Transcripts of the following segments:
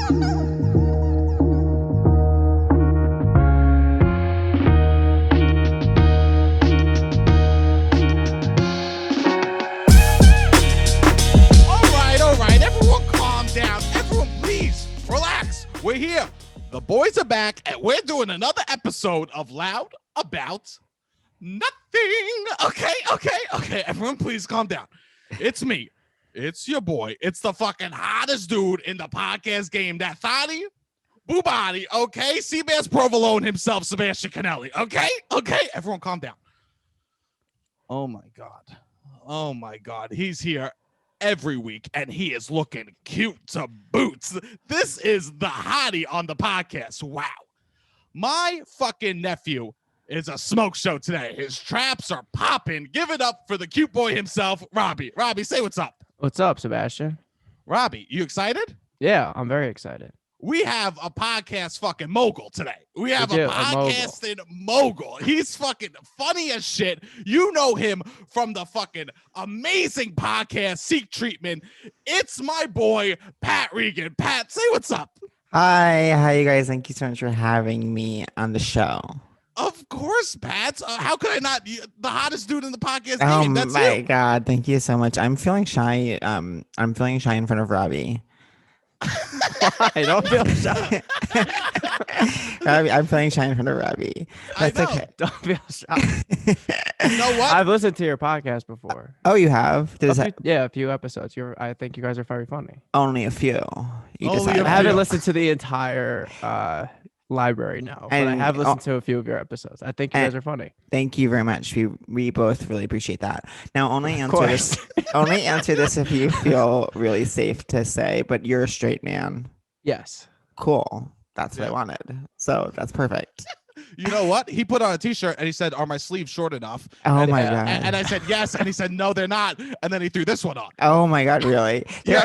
We're here. The boys are back, and we're doing another episode of Loud About Nothing. Okay. Everyone, please calm down. It's me. It's your boy. It's the fucking hottest dude in the podcast game. That thotty, boobody. Okay, Seabass Provolone himself, Sebastian Canelli. Okay. Everyone, calm down. Oh my God. He's here every week, and he is looking cute to boots. This is the hottie on the podcast. Wow. My fucking nephew is a smoke show today. His traps are popping. Give it up for the cute boy himself, Robbie. Robbie, say what's up. What's up, Sebastian? Robbie, you excited? Yeah, I'm very excited. We have a podcast fucking mogul today. We have a podcasting mogul. He's fucking funny as shit. You know him from the fucking amazing podcast, Seek Treatment. It's my boy, Pat Regan. Pat, say what's up. Hi, you guys? Thank you so much for having me on the show. Of course, Pat. How could I not? The hottest dude in the podcast game. Oh that's my you. God, thank you so much. I'm feeling shy. I'm feeling shy in front of Robbie. I don't feel shy. Robbie, I'm feeling shy in front of Robbie. That's okay. Don't feel shy. You know what? I've listened to your podcast before. Oh, you have? A few episodes. I think you guys are very funny. Only a few. I haven't listened to the entire library now, but I have listened to a few of your episodes. I think you guys are funny. Thank you very much. We both really appreciate that. Now, only answer this if you feel really safe to say, but you're a straight man. Yes. Cool. That's what I wanted. So that's perfect. You know what? He put on a t-shirt and he said, "Are my sleeves short enough?" Oh my God. And I said, "Yes." And he said, "No, they're not." And then he threw this one on. Oh my God, really? There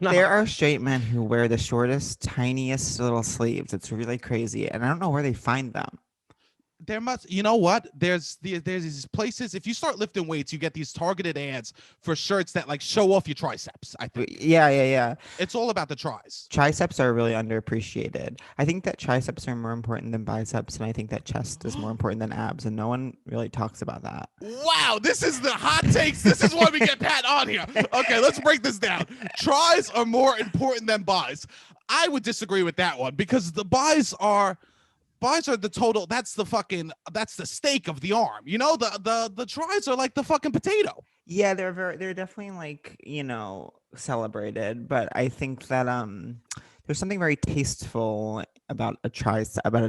Yeah. are straight men who wear the shortest, tiniest little sleeves. It's really crazy. And I don't know where they find them. There must, you know what? There's these places. If you start lifting weights, you get these targeted ads for shirts that like show off your triceps. I think. Yeah. It's all about the tris. Triceps are really underappreciated. I think that triceps are more important than biceps, and I think that chest is more important than abs, and no one really talks about that. Wow, this is the hot takes. This is why we get Pat on here. Okay, let's break this down. Tris are more important than bis. I would disagree with that one because the bis are the total. That's the steak of the arm. You know, the tris are like the fucking potato. Yeah, they're definitely like, celebrated, but I think that there's something very tasteful about a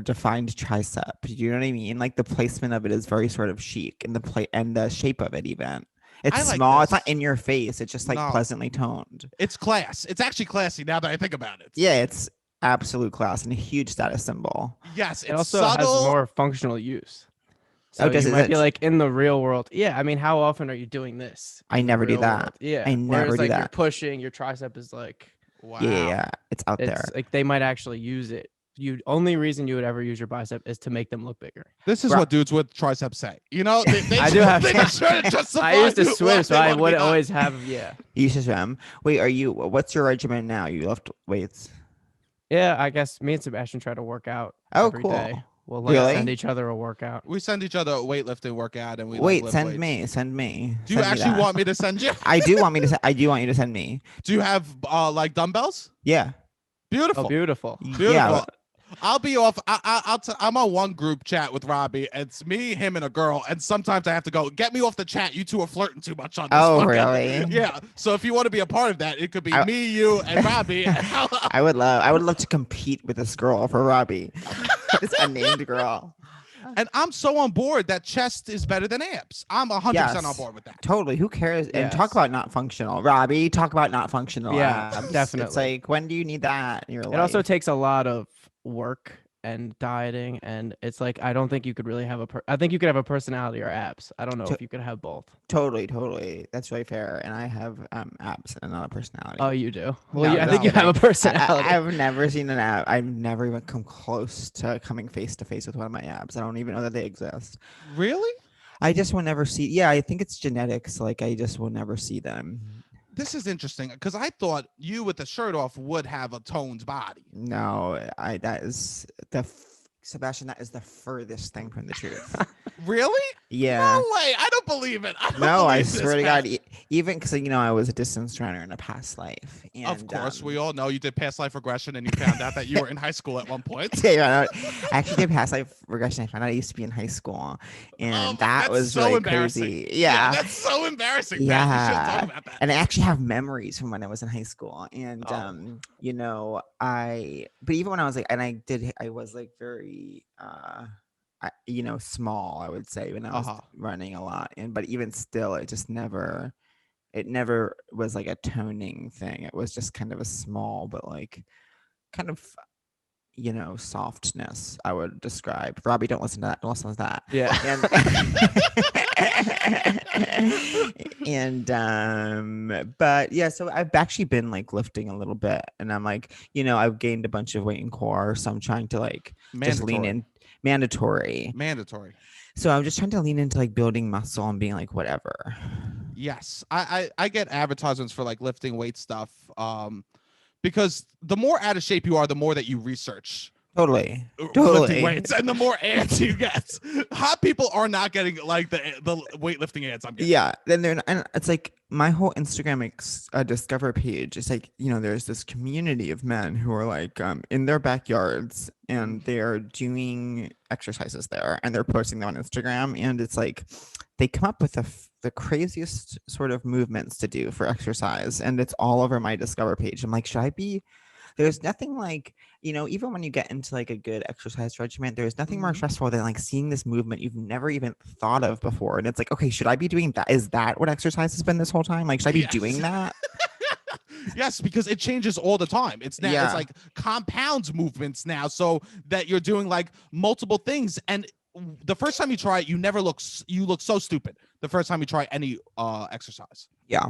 defined tricep. You know what I mean? Like the placement of it is very sort of chic, and the shape of it even. It's small. It's not in your face. It's just pleasantly toned. It's class. It's actually classy now that I think about it. Yeah, it's absolute class and a huge status symbol. Yes, it also subtle. has more functional use. So you might be like in the real world. Yeah, I mean, how often are you doing this? I never do that. World? Yeah, I never do that. You're pushing, your tricep is like, wow. Yeah, it's out there. Like they might actually use it. Only reason you would ever use your bicep is to make them look bigger. This is what dudes with triceps say. You know, they I do have. I used to swim, so I would always have. Yeah. You used to swim. Wait, what's your regimen now? You lift weights? Yeah, I guess me and Sebastian try to work out every day. We'll send each other a workout. We send each other a weightlifting workout, and we send me. Do you actually want me to send you? I do want you to send me. Do you have like dumbbells? Yeah. Beautiful. Oh, beautiful. Yeah. I'll be off. I'm on one group chat with Robbie. It's me, him, and a girl. And sometimes I have to go, get me off the chat. You two are flirting too much on this. Oh, really? Yeah. So if you want to be a part of that, it could be me, you, and Robbie. I would love to compete with this girl for Robbie. It's a named girl. And I'm so on board that chest is better than abs. I'm 100% on board with that. Totally. Who cares? And talk about not functional. Robbie, talk about not functional. Yeah, abs. definitely. It's like, when do you need that in your life? It also takes a lot of work and dieting, and it's like I don't think you could really have I think you could have a personality or abs. I don't know if you could have both. Totally. That's really fair. And I have abs and not a personality. Oh, you do? Well, I think you have a personality. I've never seen an ab. I've never even come close to coming face to face with one of my abs. I don't even know that they exist. Really? I just will never see. Yeah, I think it's genetics. Like I just will never see them. This is interesting because I thought you with the shirt off would have a toned body. No, Sebastian, that is the furthest thing from the truth. Really? Yeah. No way. I don't believe it. I don't No, I believe this, swear to Pat. God, even because I was a distance runner in a past life. And, Of course, we all know you did past life regression and you found out that you were in high school at one point. yeah, I actually did past life regression. I found out I used to be in high school, and that that's was so really embarrassing. crazy. Yeah, Yeah, that's so embarrassing. Pat. You shouldn't talk about that. and I actually have memories from when I was in high school, and Oh. but even when I was like, and I was like very small, I would say, when I was running a lot, but even still, it never was like a toning thing. It was just kind of a small, but like kind of softness, I would describe. Robbie, don't listen to that. Don't listen to that. Yeah. But yeah, so I've actually been like lifting a little bit, and I'm like, I've gained a bunch of weight in core, so I'm trying to like just lean in. Mandatory. So I'm just trying to lean into like building muscle and being like whatever. Yes, I get advertisements for like lifting weight stuff. Because the more out of shape you are, the more that you research. Totally. Lifting weights, and the more ads you get. Hot people are not getting like the weightlifting ads I'm getting. Yeah, then and it's like my whole Instagram discover page. It's like there's this community of men who are like in their backyards, and they are doing exercises there, and they're posting them on Instagram, and it's like they come up with the craziest sort of movements to do for exercise, and it's all over my discover page. I'm like, should I be? There's nothing like, even when you get into like a good exercise regimen, there's nothing more stressful than like seeing this movement you've never even thought of before. And it's like, okay, should I be doing that? Is that what exercise has been this whole time? Like, should I be doing that? Yes, because it changes all the time. It's now it's like compounds movements now, so that you're doing like multiple things. And the first time you try it, you look so stupid. The first time you try any exercise. Yeah.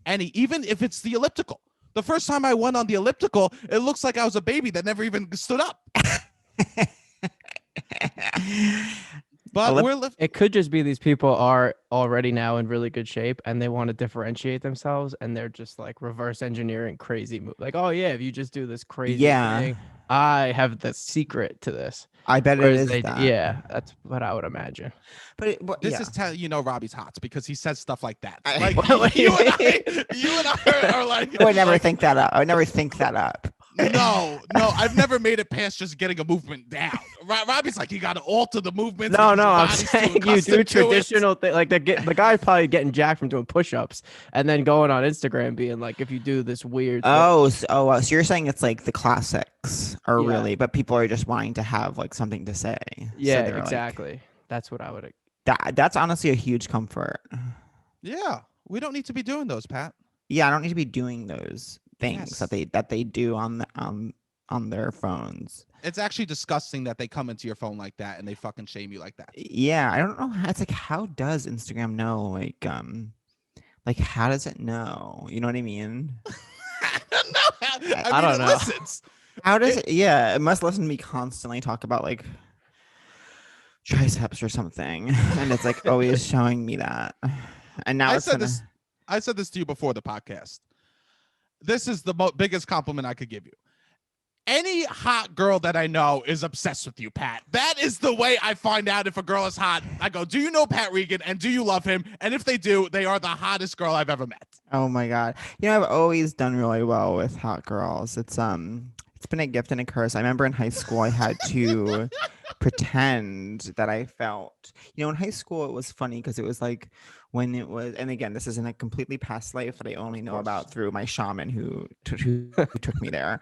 Even if it's the elliptical. The first time I went on the elliptical, it looks like I was a baby that never even stood up. But it could just be these people are already now in really good shape and they want to differentiate themselves, and they're just like reverse engineering crazy move. Like, oh yeah, if you just do this crazy thing, I have the secret to this. I bet it is that. Yeah, that's what I would imagine. But this is Robbie's hot because he says stuff like that. Like you and I are like. I would never think that up. I would never think that up. No, I've never made it past just getting a movement down. Robbie's like, you got to alter the movement. No, I'm saying you do traditional thing. Like the guy's probably getting jacked from doing push-ups and then going on Instagram being like, if you do this weird. So you're saying it's like the classics are really, but people are just wanting to have like something to say. Yeah, so exactly. Like, that's what I would. That's honestly a huge comfort. Yeah, we don't need to be doing those, Pat. Yeah, I don't need to be doing those things that they do on their phones. It's actually disgusting that they come into your phone like that and they fucking shame you like that. Yeah, I don't know. It's like, how does Instagram know? Like how does it know? You know what I mean? I don't know. I don't know. Listens. How does it? Yeah, it must listen to me constantly talk about like triceps or something, and it's like always showing me that. And now I said this to you before the podcast. This is the biggest compliment I could give you. Any hot girl that I know is obsessed with you, Pat. That is the way I find out if a girl is hot. I go, do you know Pat Regan? And do you love him? And if they do, they are the hottest girl I've ever met. Oh my God. I've always done really well with hot girls. It's been a gift and a curse. I remember in high school, I had to pretend that I felt, in high school, it was funny because it was like when it was, and again, this isn't a completely past life that I only know about through my shaman who took me there.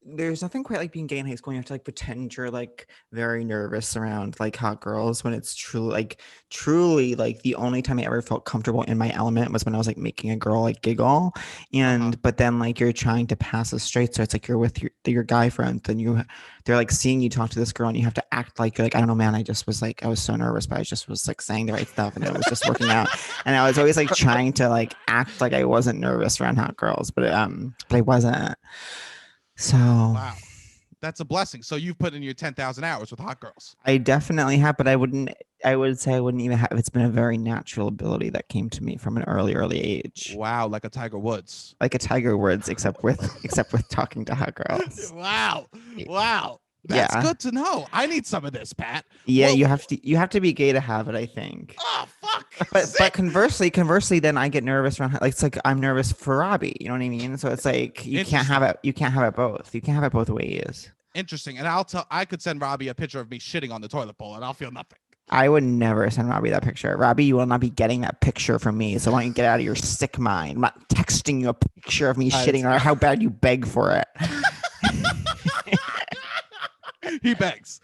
There's nothing quite like being gay in high school. You have to like pretend you're like very nervous around like hot girls when it's truly like the only time I ever felt comfortable in my element was when I was like making a girl like giggle. And but then like you're trying to pass as straight, so it's like you're with your guy friends and they're like seeing you talk to this girl and you have to act like you're like, I don't know, man, I was so nervous, but I just was like saying the right stuff and it was just working out. And I was always like trying to like act like I wasn't nervous around hot girls, but I wasn't. So That's a blessing. So you've put in your 10,000 hours with hot girls. I definitely have, but I would say I wouldn't even have. It's been a very natural ability that came to me from an early age. Wow, like a Tiger Woods. Like a Tiger Woods, except with talking to hot girls. Wow. That's good to know. I need some of this, Pat. Yeah, Well, you have to be gay to have it, I think. Oh fuck. But conversely, then I get nervous around, like, it's like I'm nervous for Robbie. You know what I mean? So it's like you can't have it. You can't have it both. You can't have it both ways. Interesting. And I could send Robbie a picture of me shitting on the toilet bowl, and I'll feel nothing. I would never send Robbie that picture. Robbie, you will not be getting that picture from me. So why don't you get out of your sick mind? I'm not texting you a picture of me shitting, or how bad you beg for it. He begs.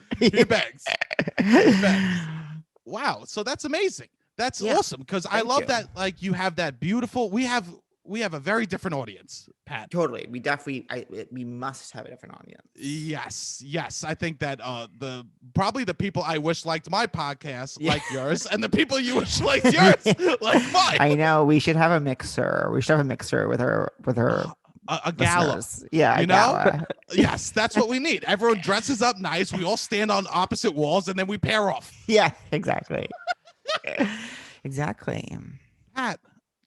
Wow. So that's amazing. That's awesome. Because I love that, like, you have that beautiful, we have a very different audience, Pat. Totally. We must have a different audience. Yes. I think that probably the people I wish liked my podcast like yours, and the people you wish liked yours like mine. I know. We should have a mixer. We should have a mixer with her a gala. Yeah, you know? Yes, that's what we need. Everyone dresses up nice. We all stand on opposite walls, and then we pair off. Yeah, exactly. Exactly. Pat,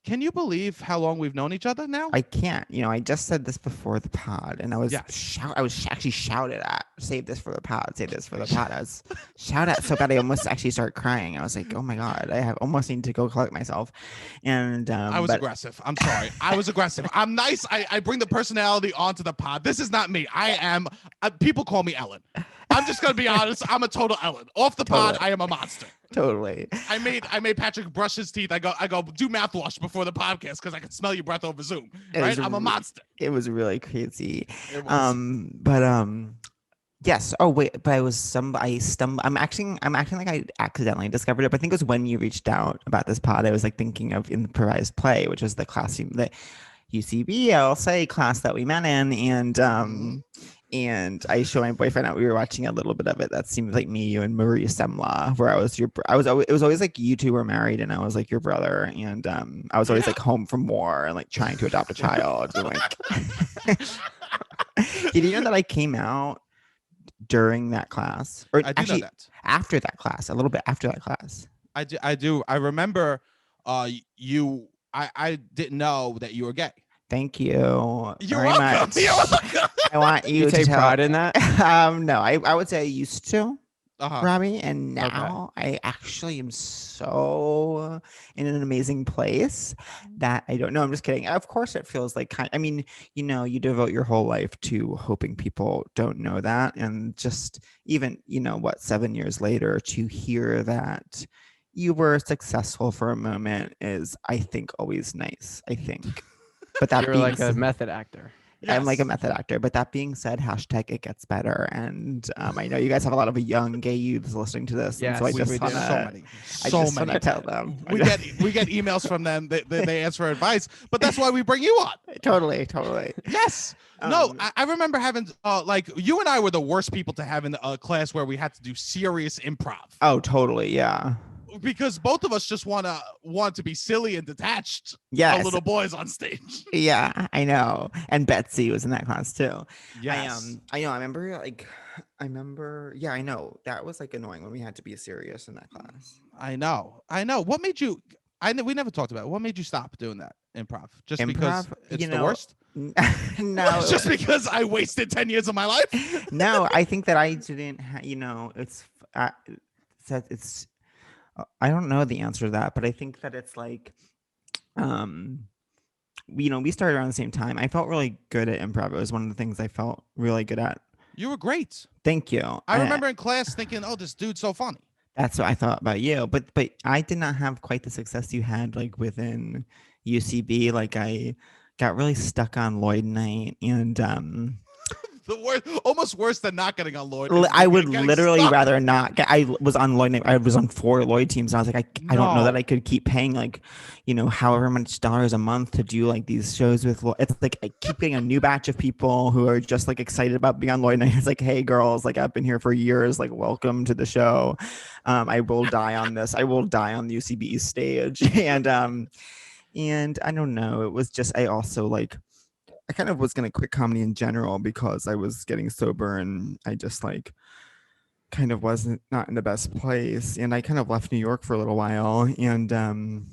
can you believe how long we've known each other now? I can't. You know, I just said this before the pod, and I was actually shouted at. Save this for the pod. Save this for the pod. I was shouted at so bad I almost actually started crying. I was like, oh my god, I have almost need to go collect myself. And I was aggressive. I'm sorry. I was aggressive. I'm nice. I bring the personality onto the pod. This is not me. I am. People call me Ellen. I'm just gonna be honest. I'm a total Ellen. Off the pod, I am a monster. Totally. I made Patrick brush his teeth. I go do mouthwash before the podcast because I can smell your breath over Zoom. Right? I'm a monster. It was really crazy. Yes. Oh wait, but I'm acting like I accidentally discovered it. But I think it was when you reached out about this pod. I was like thinking of improvised play, which was the UCB LSA class that we met in, and I showed my boyfriend out. We were watching a little bit of it. That seemed like me, you, and Marie Semla, where it was always like you two were married and I was like your brother, and I was always like home from war and like trying to adopt a child. And, like, did you know that I came out during that class, or I do actually know that. After that class, a little bit after that class? I do. I remember you. I didn't know that you were gay. Thank you. You're very welcome. much. You're welcome. I want you to take pride in that. No, I would say I used to, Robbie, and now I actually am so in an amazing place that I don't know. I'm just kidding. Of course, it feels like you devote your whole life to hoping people don't know that, and just even 7 years later to hear that you were successful for a moment is, I think, always nice. I think. But that you're like a method actor. Yes. I'm like a method actor. But that being said, hashtag it gets better. And I know you guys have a lot of young gay youths listening to this. Yes, so I just want to tell them. We get emails from them. They ask for advice, but that's why we bring you on. Totally. Yes. No, I remember having like you and I were the worst people to have in a class where we had to do serious improv. Oh, totally. Yeah. Because both of us just want to be silly and detached. Yes. Little boys on stage. Yeah, I know. And Betsy was in that class too. Yes. I know. I know. That was like annoying when we had to be serious in that class. I know. What made you? We never talked about it. What made you stop doing that improv? Just because it's the worst? No. Just because I wasted 10 years of my life? No, I think that I didn't. It's. I don't know the answer to that, but I think that it's like, we started around the same time. I felt really good at improv. It was one of the things I felt really good at. You were great. Thank you. I remember in class thinking, "Oh, this dude's so funny." That's what I thought about you, but I did not have quite the success you had, like within UCB. Like I got really stuck on Lloyd night, and the worst, almost worse than not getting on Lloyd. I would literally rather not. I was on Lloyd. I was on 4 Lloyd teams. And I was like, I don't know that I could keep paying however much dollars a month to do like these shows with Lloyd. It's like I keep getting a new batch of people who are just like excited about being on Lloyd night. It's like, hey girls, like I've been here for years. Like welcome to the show. I will die on this. I will die on the UCB stage. And I don't know. It was just I also like. I kind of was gonna quit comedy in general because I was getting sober and I just like kind of wasn't not in the best place. And I kind of left New York for a little while. And then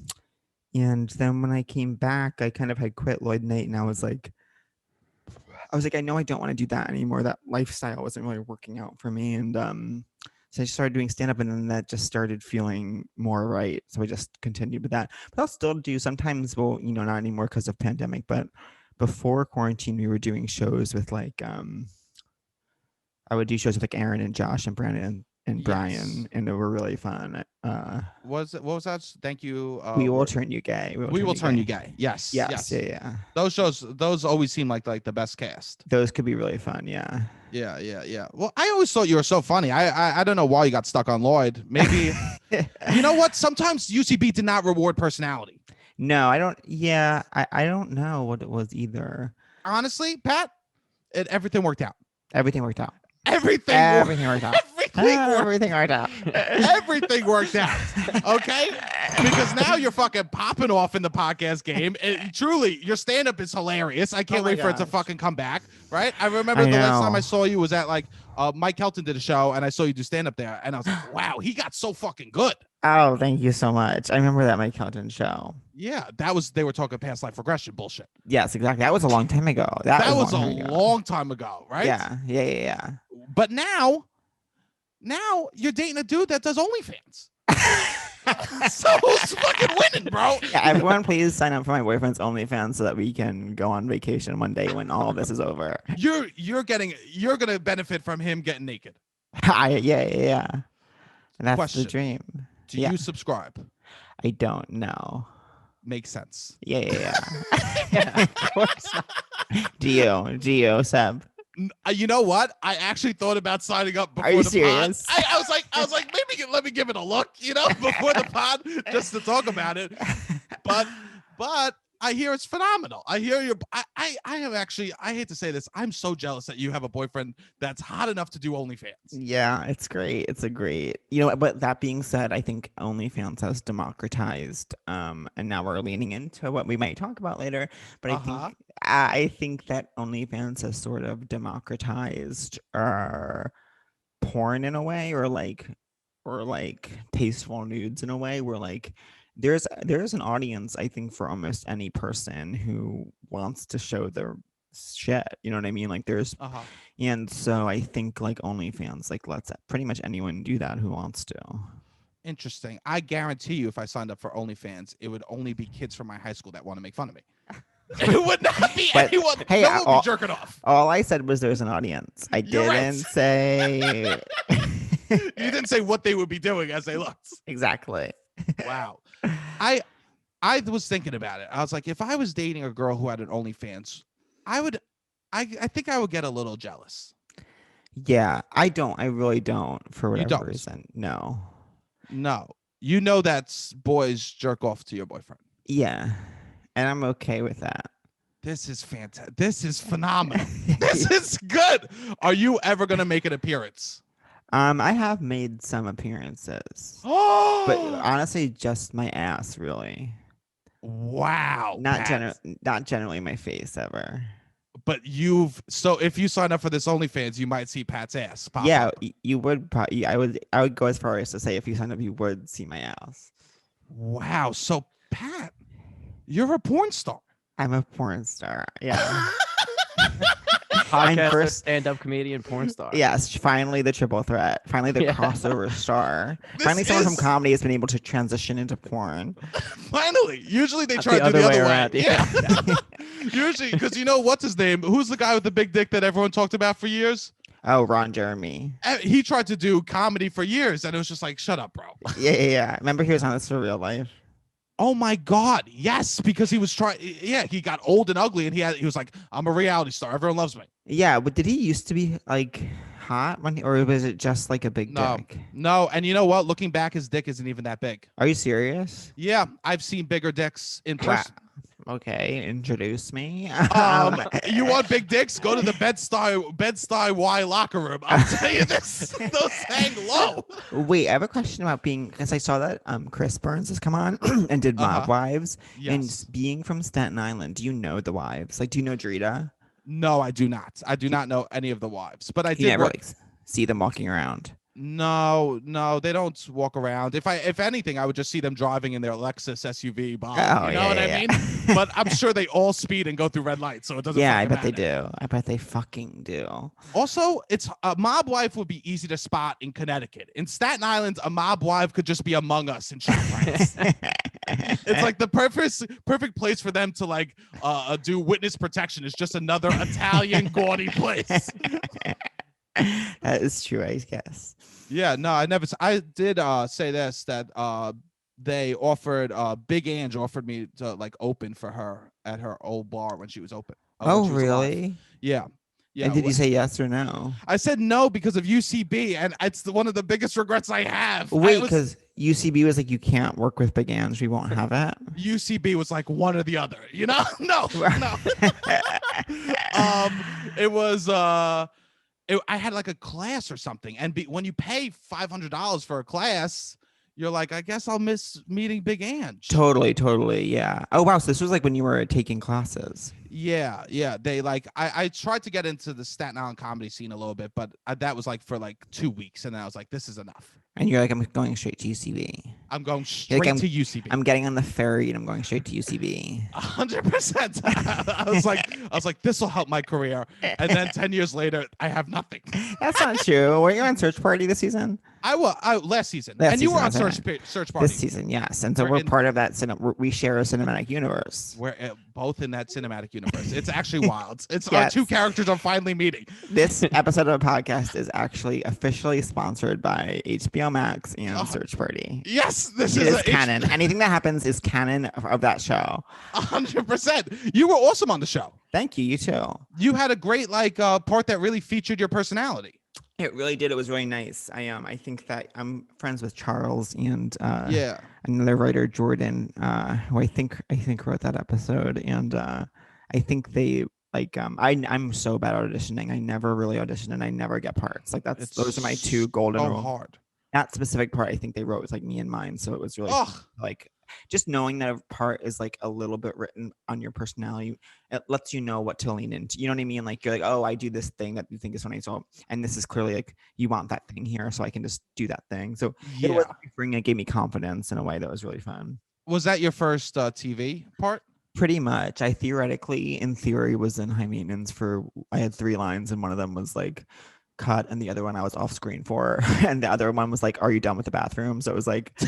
when I came back, I kind of had quit Lloyd Knight, and I know I don't want to do that anymore. That lifestyle wasn't really working out for me. And so I started doing stand-up, and then that just started feeling more right. So I just continued with that. But I'll still do sometimes, well, not anymore because of pandemic, but before quarantine, we were doing shows with like I would do shows with like Aaron and Josh and Brandon and Brian, and they were really fun. What was that? Thank you. We will turn you gay. We will turn you gay. Yes. Yeah. Those shows, those always seem like the best cast. Those could be really fun. Yeah. Yeah. Well, I always thought you were so funny. I don't know why you got stuck on Lloyd. Maybe you know what? Sometimes UCB did not reward personality. No, I don't. Yeah, I don't know what it was either. Honestly, Pat, everything worked out. Everything worked out. Everything worked out. Everything worked out. Everything worked out. Okay? Because now you're fucking popping off in the podcast game. Truly, your stand-up is hilarious. I can't wait for it to fucking come back. Right? I remember the last time I saw you was at like Mike Kelton did a show, and I saw you do stand-up there, and I was like, wow, he got so fucking good. Oh, thank you so much. I remember that Mike Kelton show. Yeah, they were talking past life regression bullshit. Yes, exactly. That was a long time ago. That was a long time ago, right? Yeah. But now you're dating a dude that does OnlyFans. So who's fucking winning, bro? Yeah, everyone please sign up for my boyfriend's OnlyFans so that we can go on vacation one day when all of this is over. You're gonna benefit from him getting naked. Yeah. And that's Question. the dream. Do you subscribe? I don't know. Makes sense. Yeah. Yeah, of course not. Do you, Seb? You know what? I actually thought about signing up before Are you the serious? pod. I was like, maybe let me give it a look, before the pod, just to talk about it. But I hear it's phenomenal. I hear you. I have actually, I hate to say this, I'm so jealous that you have a boyfriend that's hot enough to do OnlyFans. Yeah, it's great. It's a great, but that being said, I think OnlyFans has democratized, and now we're leaning into what we might talk about later. But I think that OnlyFans has sort of democratized porn in a way, or like tasteful nudes in a way, where like there's an audience, I think, for almost any person who wants to show their shit. You know what I mean? Like there's and so I think like OnlyFans like lets pretty much anyone do that who wants to. Interesting. I guarantee you, if I signed up for OnlyFans, it would only be kids from my high school that want to make fun of me. It would not be anyone. Hey, no one would be jerking off. All I said was there's an audience. I didn't say. You didn't say what they would be doing as they looked. Exactly. Wow. I was thinking about it. I was like, if I was dating a girl who had an OnlyFans, I think I would get a little jealous. Yeah, I really don't, for whatever don't. reason. No. That's boys jerk off to your boyfriend. Yeah. And I'm okay with that. This is fantastic. This is phenomenal. This is good. Are you ever going to make an appearance? I have made some appearances. But honestly, just my ass, really. Wow. Not generally my face ever. But so if you sign up for this OnlyFans, you might see Pat's ass pop up. You would probably. I would go as far as to say if you signed up, you would see my ass. Wow. So Pat, you're a porn star. I'm a porn star. Yeah. Podcaster, stand-up comedian, porn star. Yes, finally the triple threat. Finally the crossover star. Finally someone from comedy has been able to transition into porn. Finally. Usually they try to do the other way. Yeah. Usually, because what's his name? Who's the guy with the big dick that everyone talked about for years? Oh, Ron Jeremy. He tried to do comedy for years, and it was just like, shut up, bro. Yeah. Remember he was on This for Real Life? Oh my God, yes, because he was trying. Yeah, he got old and ugly, and he was like, "I'm a reality star. Everyone loves me." Yeah, but did he used to be like hot or was it just like a big dick? No, and you know what? Looking back, his dick isn't even that big. Are you serious? Yeah, I've seen bigger dicks in person. Okay, introduce me. You want big dicks? Go to the Bed-Stuy Y locker room. I'll tell you this. Those hang low. Wait, I have a question about because I saw that Chris Burns has come on and did Mob Wives. And Yes. being from Staten Island, do you know the wives? Like, do you know Drita? No, I do not. I do not know any of the wives, but I You did never work. like see them walking around. No, they don't walk around. If anything, I would just see them driving in their Lexus SUV by. Oh, You know what I mean? But I'm sure they all speed and go through red lights, so it doesn't. Yeah, I bet matter. they do. I bet they fucking do. Also, it's a mob wife would be easy to spot in Connecticut. In Staten Island, a mob wife could just be among us in ShopRite. It's like the perfect place for them to like do witness protection. Is just another Italian gaudy place. That is true, I guess. Yeah, no, I did say this that they offered Big Ange offered me to like open for her at her old bar when she was open. Oh, when she was alive. really? Yeah. Yeah. And did you say yes or no? I said no because of UCB, and it's one of the biggest regrets I have. Wait, because UCB was like, you can't work with Big Ange, we won't have it. UCB was like one or the other, you know? No. It was I had like a class or something, and when you pay $500 for a class, you're like, I guess I'll miss meeting Big Ange. Totally, yeah. Oh wow, so this was like when you were taking classes. Yeah. They like I tried to get into the Staten Island comedy scene a little bit, but that was like for like 2 weeks, and then I was like, this is enough. And you're like, I'm going straight to UCB. I'm going straight to UCB. I'm getting on the ferry and I'm going straight to UCB. 100%. I was like, this will help my career. And then 10 years later, I have nothing. That's not true. Were you on Search Party this season? I was last season. You were on Search Party this season, yes. And so we're part of that. We share a cinematic universe. We're both in that cinematic universe. It's actually wild. It's our two characters are finally meeting. This episode of the podcast is actually officially sponsored by HBO Max and Search Party. Yes, this is canon. Anything that happens is canon of that show. 100%. You were awesome on the show. Thank you. You too. You had a great part that really featured your personality. It really did. It was really nice. I think that I'm friends with Charles and another writer, Jordan, who I think wrote that episode. And I think they like I'm so bad at auditioning. I never really audition and I never get parts. Like those are my two golden rules. Hard. That specific part I think they wrote was like me and mine. So it was really like just knowing that a part is like a little bit written on your personality, it lets you know what to lean into. You know what I mean? Like you're like, oh, I do this thing that you think is funny. So, and this is clearly like, you want that thing here. So I can just do that thing. So it gave me confidence in a way that was really fun. Was that your first TV part? Pretty much. I theoretically, in theory, was in high maintenance I had 3 lines and one of them was like cut and the other one I was off screen for. And the other one was like, are you done with the bathroom? So it was like...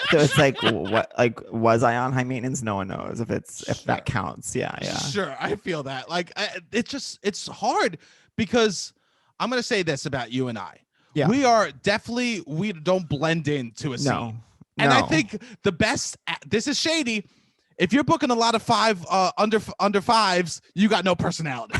So it's like, what? Like, was I on high maintenance? No one knows if that counts. Yeah. Sure, I feel that. Like, it's hard because I'm gonna say this about you and I. Yeah, we don't blend into a scene. And I think the best. This is shady. If you're booking a lot of under fives, you got no personality.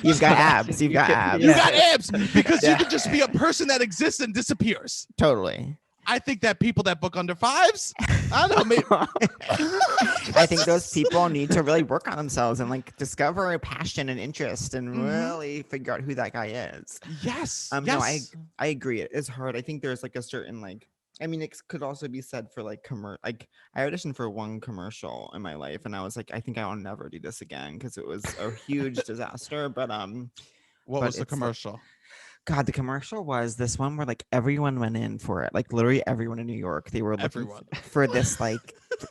You've got abs. You got abs because you can just be a person that exists and disappears. Totally. I think that people that book under fives, I don't know, maybe. I think those people need to really work on themselves and like discover a passion and interest and really figure out who that guy is. Yes. No, I agree. It is hard. I think there's like a certain like, I mean, it could also be said for like like I auditioned for one commercial in my life and I was like, I think I will never do this again because it was a huge disaster. But what was the commercial? God, the commercial was this one where like everyone went in for it. Like literally everyone in New York. They were looking for this like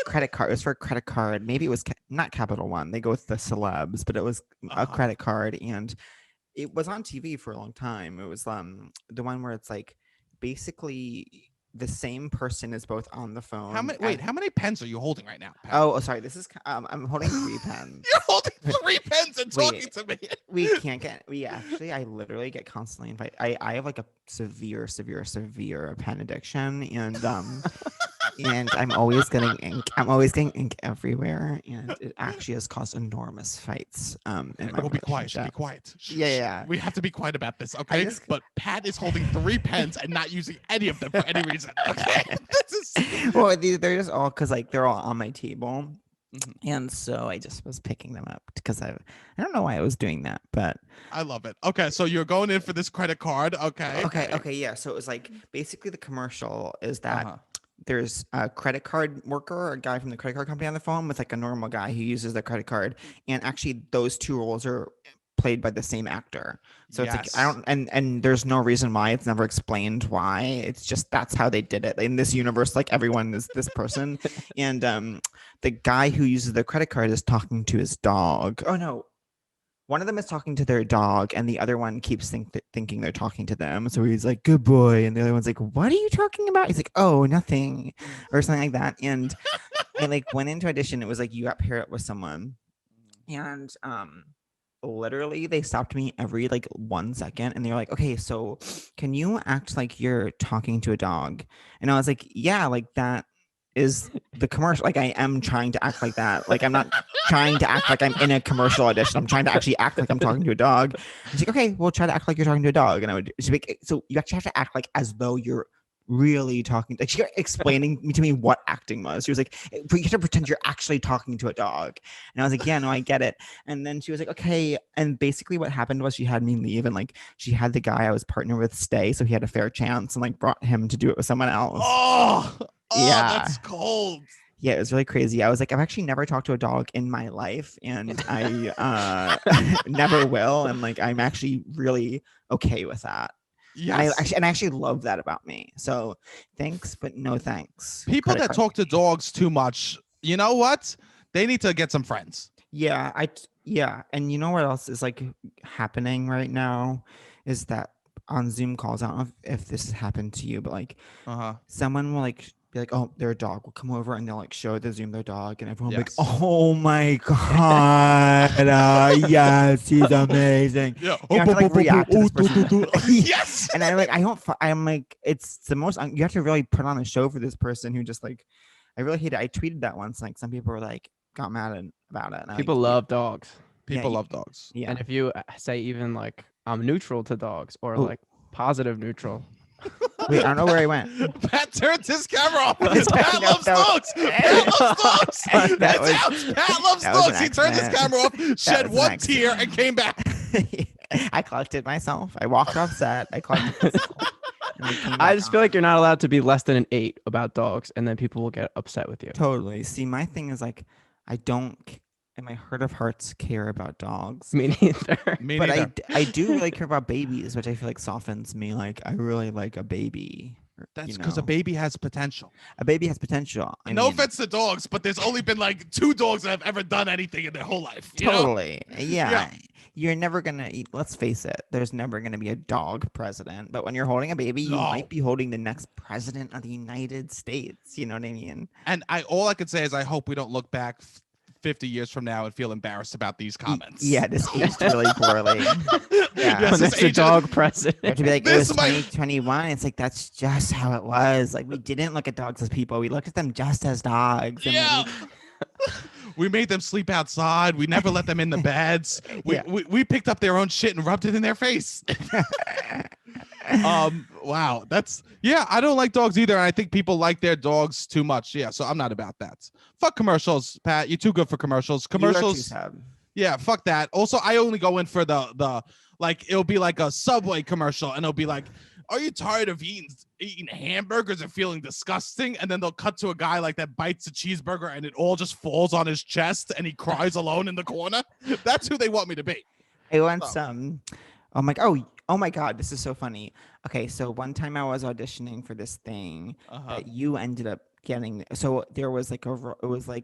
credit card. It was for a credit card. Maybe it was not Capital One. They go with the celebs, but it was a credit card. And it was on TV for a long time. It was the one where it's like basically the same person is both on the phone. How many pens are you holding right now, Pat? Oh, sorry. This is I'm holding 3 pens. You're holding 3 pens and talking to me. I literally get constantly invited. I have like a severe pen addiction, and and I'm always getting ink. I'm always getting ink everywhere, and it actually has caused enormous fights. Be quiet. Be quiet. Yeah. We have to be quiet about this, okay? But Pat is holding 3 pens and not using any of them for any reason. reason. Okay. Well, they're just all because like they're all on my table. Mhm. And so I just was picking them up because I don't know why I was doing that, but I love it. Okay, so you're going in for this credit card. Okay. okay, yeah. So it was like basically the commercial is that Uh-huh. there's a credit card worker, a guy from the credit card company on the phone with like a normal guy who uses the credit card, and actually those two roles are played by the same actor. So it's like I Yes. don't and there's no reason why. It's never explained why. It's just that's how they did it. In this universe, like everyone is this person. And the guy who uses the credit card is talking to his dog. Oh no. One of them is talking to their dog, and the other one keeps thinking they're talking to them. So he's like, "Good boy," and the other one's like, "What are you talking about?" He's like, "Oh, nothing," or something like that. And I like went into audition. It was like you got paired up with someone, and literally they stopped me every like 1 second, and they're like, "Okay, so can you act like you're talking to a dog?" And I was like, "Yeah, like that is the commercial. Like I am trying to act like that. Like I'm not trying to act like I'm in a commercial audition. I'm trying to actually act like I'm talking to a dog." She's like, "Okay, we'll try to act like you're talking to a dog." And I would she's like, "So you actually have to act like as though you're really talking." Like she kept explaining to me what acting was. She was like, "But you have to pretend you're actually talking to a dog." And I was like, "Yeah, no, I get it." And then she was like, "Okay." And basically what happened was she had me leave, and like she had the guy I was partnered with stay, so he had a fair chance, and like brought him to do it with someone else. Yeah. That's cold. Yeah, it was really crazy. I was like, I've actually never talked to a dog in my life, and I never will. And like, I'm actually really okay with that. Yes. And I actually love that about me. So thanks, but no thanks. People Credit that card. talk to dogs too much, you know what? They need to get some friends. Yeah, yeah. And you know what else is like happening right now is that on Zoom calls, I don't know if this has happened to you, but like Uh-huh. someone will like be like, "Oh, their dog will come over," and they'll like show the Zoom their dog, and everyone will be like, Yes. "Oh my god, yes, he's amazing." Yeah. You have to like react to this person. Yes. And I'm like, I'm like, it's the most. You have to really put on a show for this person who just like, I really hate it. I tweeted that once. Like some people were like, got mad about it. And I'm People like, love dogs. People yeah, love dogs. yeah. And if you say even like I'm neutral to dogs or Oh. like positive neutral. Wait, I don't know where I went. Pat turned his camera off. No, Pat loves dogs. Pat loves dogs. That That's was- out. Pat loves that was an dogs. He turned his accident. camera off, shed was an one tear, and came back. I collected myself. I walked off set. I collected myself. and came I back just feel on. like you're not allowed to be less than an 8 about dogs, and then people will get upset with you. Totally. See, my thing is like, I don't, in my heart of hearts, care about dogs. Me neither. Me But neither. I do really care about babies, which I feel like softens me. Like, I really like a baby. That's because a baby has potential. A baby has potential. I No mean, offense to dogs, but there's only been like 2 dogs that have ever done anything in their whole life. You know? Totally. Yeah. Yeah. You're never gonna eat. Let's face it. There's never gonna be a dog president. But when you're holding a baby, you No. might be holding the next president of the United States. You know what I mean? And all I could say is I hope we don't look back 50 years from now and feel embarrassed about these comments. Yeah, this aged really poorly. Yeah. Yes, When this there's a aged- dog You have president. to be like, it This was might- 2021. It's like that's just how it was. Like we didn't look at dogs as people. We looked at them just as dogs. And Yeah. We made them sleep outside. We never let them in the beds. Yeah. We picked up their own shit and rubbed it in their face. Wow. I don't like dogs either. And I think people like their dogs too much. Yeah. So I'm not about that. Fuck commercials, Pat. You're too good for commercials. You are too Commercials. sad. Yeah. Fuck that. Also, I only go in for the like, it'll be like a Subway commercial and it'll be like, are you tired of eating hamburgers and feeling disgusting? And then they'll cut to a guy like that bites a cheeseburger and it all just falls on his chest and he cries alone in the corner. That's who they want me to be. I once oh my god, this is so funny. Okay, so one time I was auditioning for this thing that you ended up getting. So there was like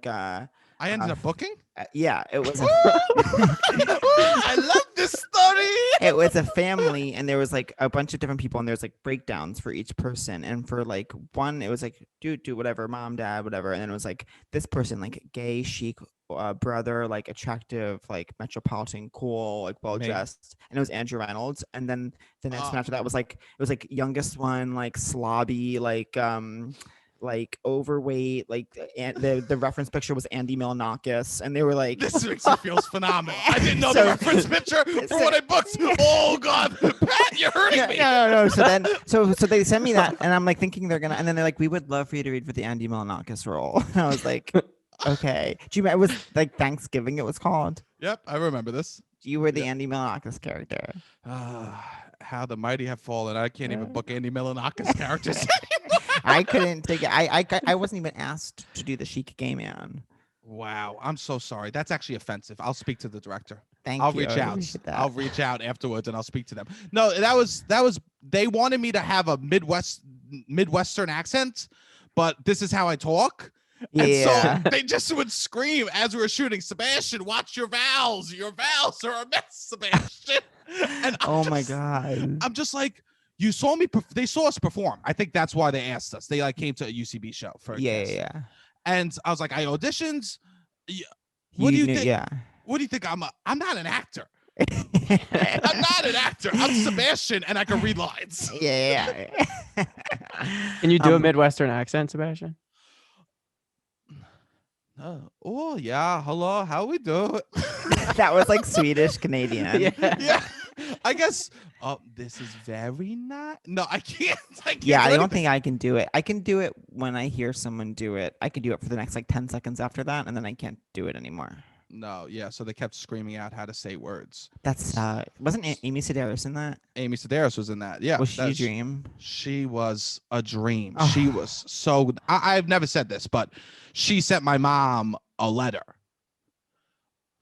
I ended up booking. yeah, it was I love this story. it was a family, and there was like a bunch of different people, and there's like breakdowns for each person. And for like one, it was like dude, whatever, mom, dad, whatever. And then it was like this person, like gay, chic, brother, like attractive, like metropolitan, cool, like well dressed, and it was Andrew Reynolds. And then the next one after that was like it was like youngest one, like slobby, like like overweight, like and the reference picture was Andy Milonakis, and they were like, This makes me feel phenomenal. I didn't know So- the reference picture for what I booked. Oh God, Pat, you're hurting me. No. So then, so they sent me that, and I'm like thinking they're gonna, and then they're like, we would love for you to read for the Andy Milonakis role. And I was like, okay. Do you remember? It was like Thanksgiving. It was called. Yep, I remember this. You were the Andy Milonakis character. How the mighty have fallen. I can't even book Andy Milonakis characters. I couldn't take it. I wasn't even asked to do the Chic Gay Man. Wow, I'm so sorry. That's actually offensive. I'll speak to the director. I'll Reach I out. appreciate that. I'll reach out afterwards and I'll speak to them. No, that was they wanted me to have a Midwestern accent, but this is how I talk. Yeah. And so they just would scream as we were shooting, Sebastian, watch your vowels. Your vowels are a mess, Sebastian. And Oh my God. I'm just like, you saw me. They saw us perform. I think that's why they asked us. They like came to a UCB show for a cast. Yeah. And I was like, I auditioned. What do you think? Yeah. What do you think? I'm not an actor. I'm not an actor. I'm Sebastian, and I can read lines. Yeah. Can you do a Midwestern accent, Sebastian? Oh yeah, hello, how we do? That was like Swedish Canadian. Yeah, I guess. Oh, this is very nice. No, I can't. Yeah, I don't think I can do it. I can do it when I hear someone do it. I can do it for the next like 10 seconds after that, and then I can't do it anymore. No, yeah. So they kept screaming out how to say words. That's wasn't Amy Sedaris in that? Amy Sedaris was in that. Yeah. Was she a dream? She was a dream. Oh. She was so. I've never said this, but she sent my mom a letter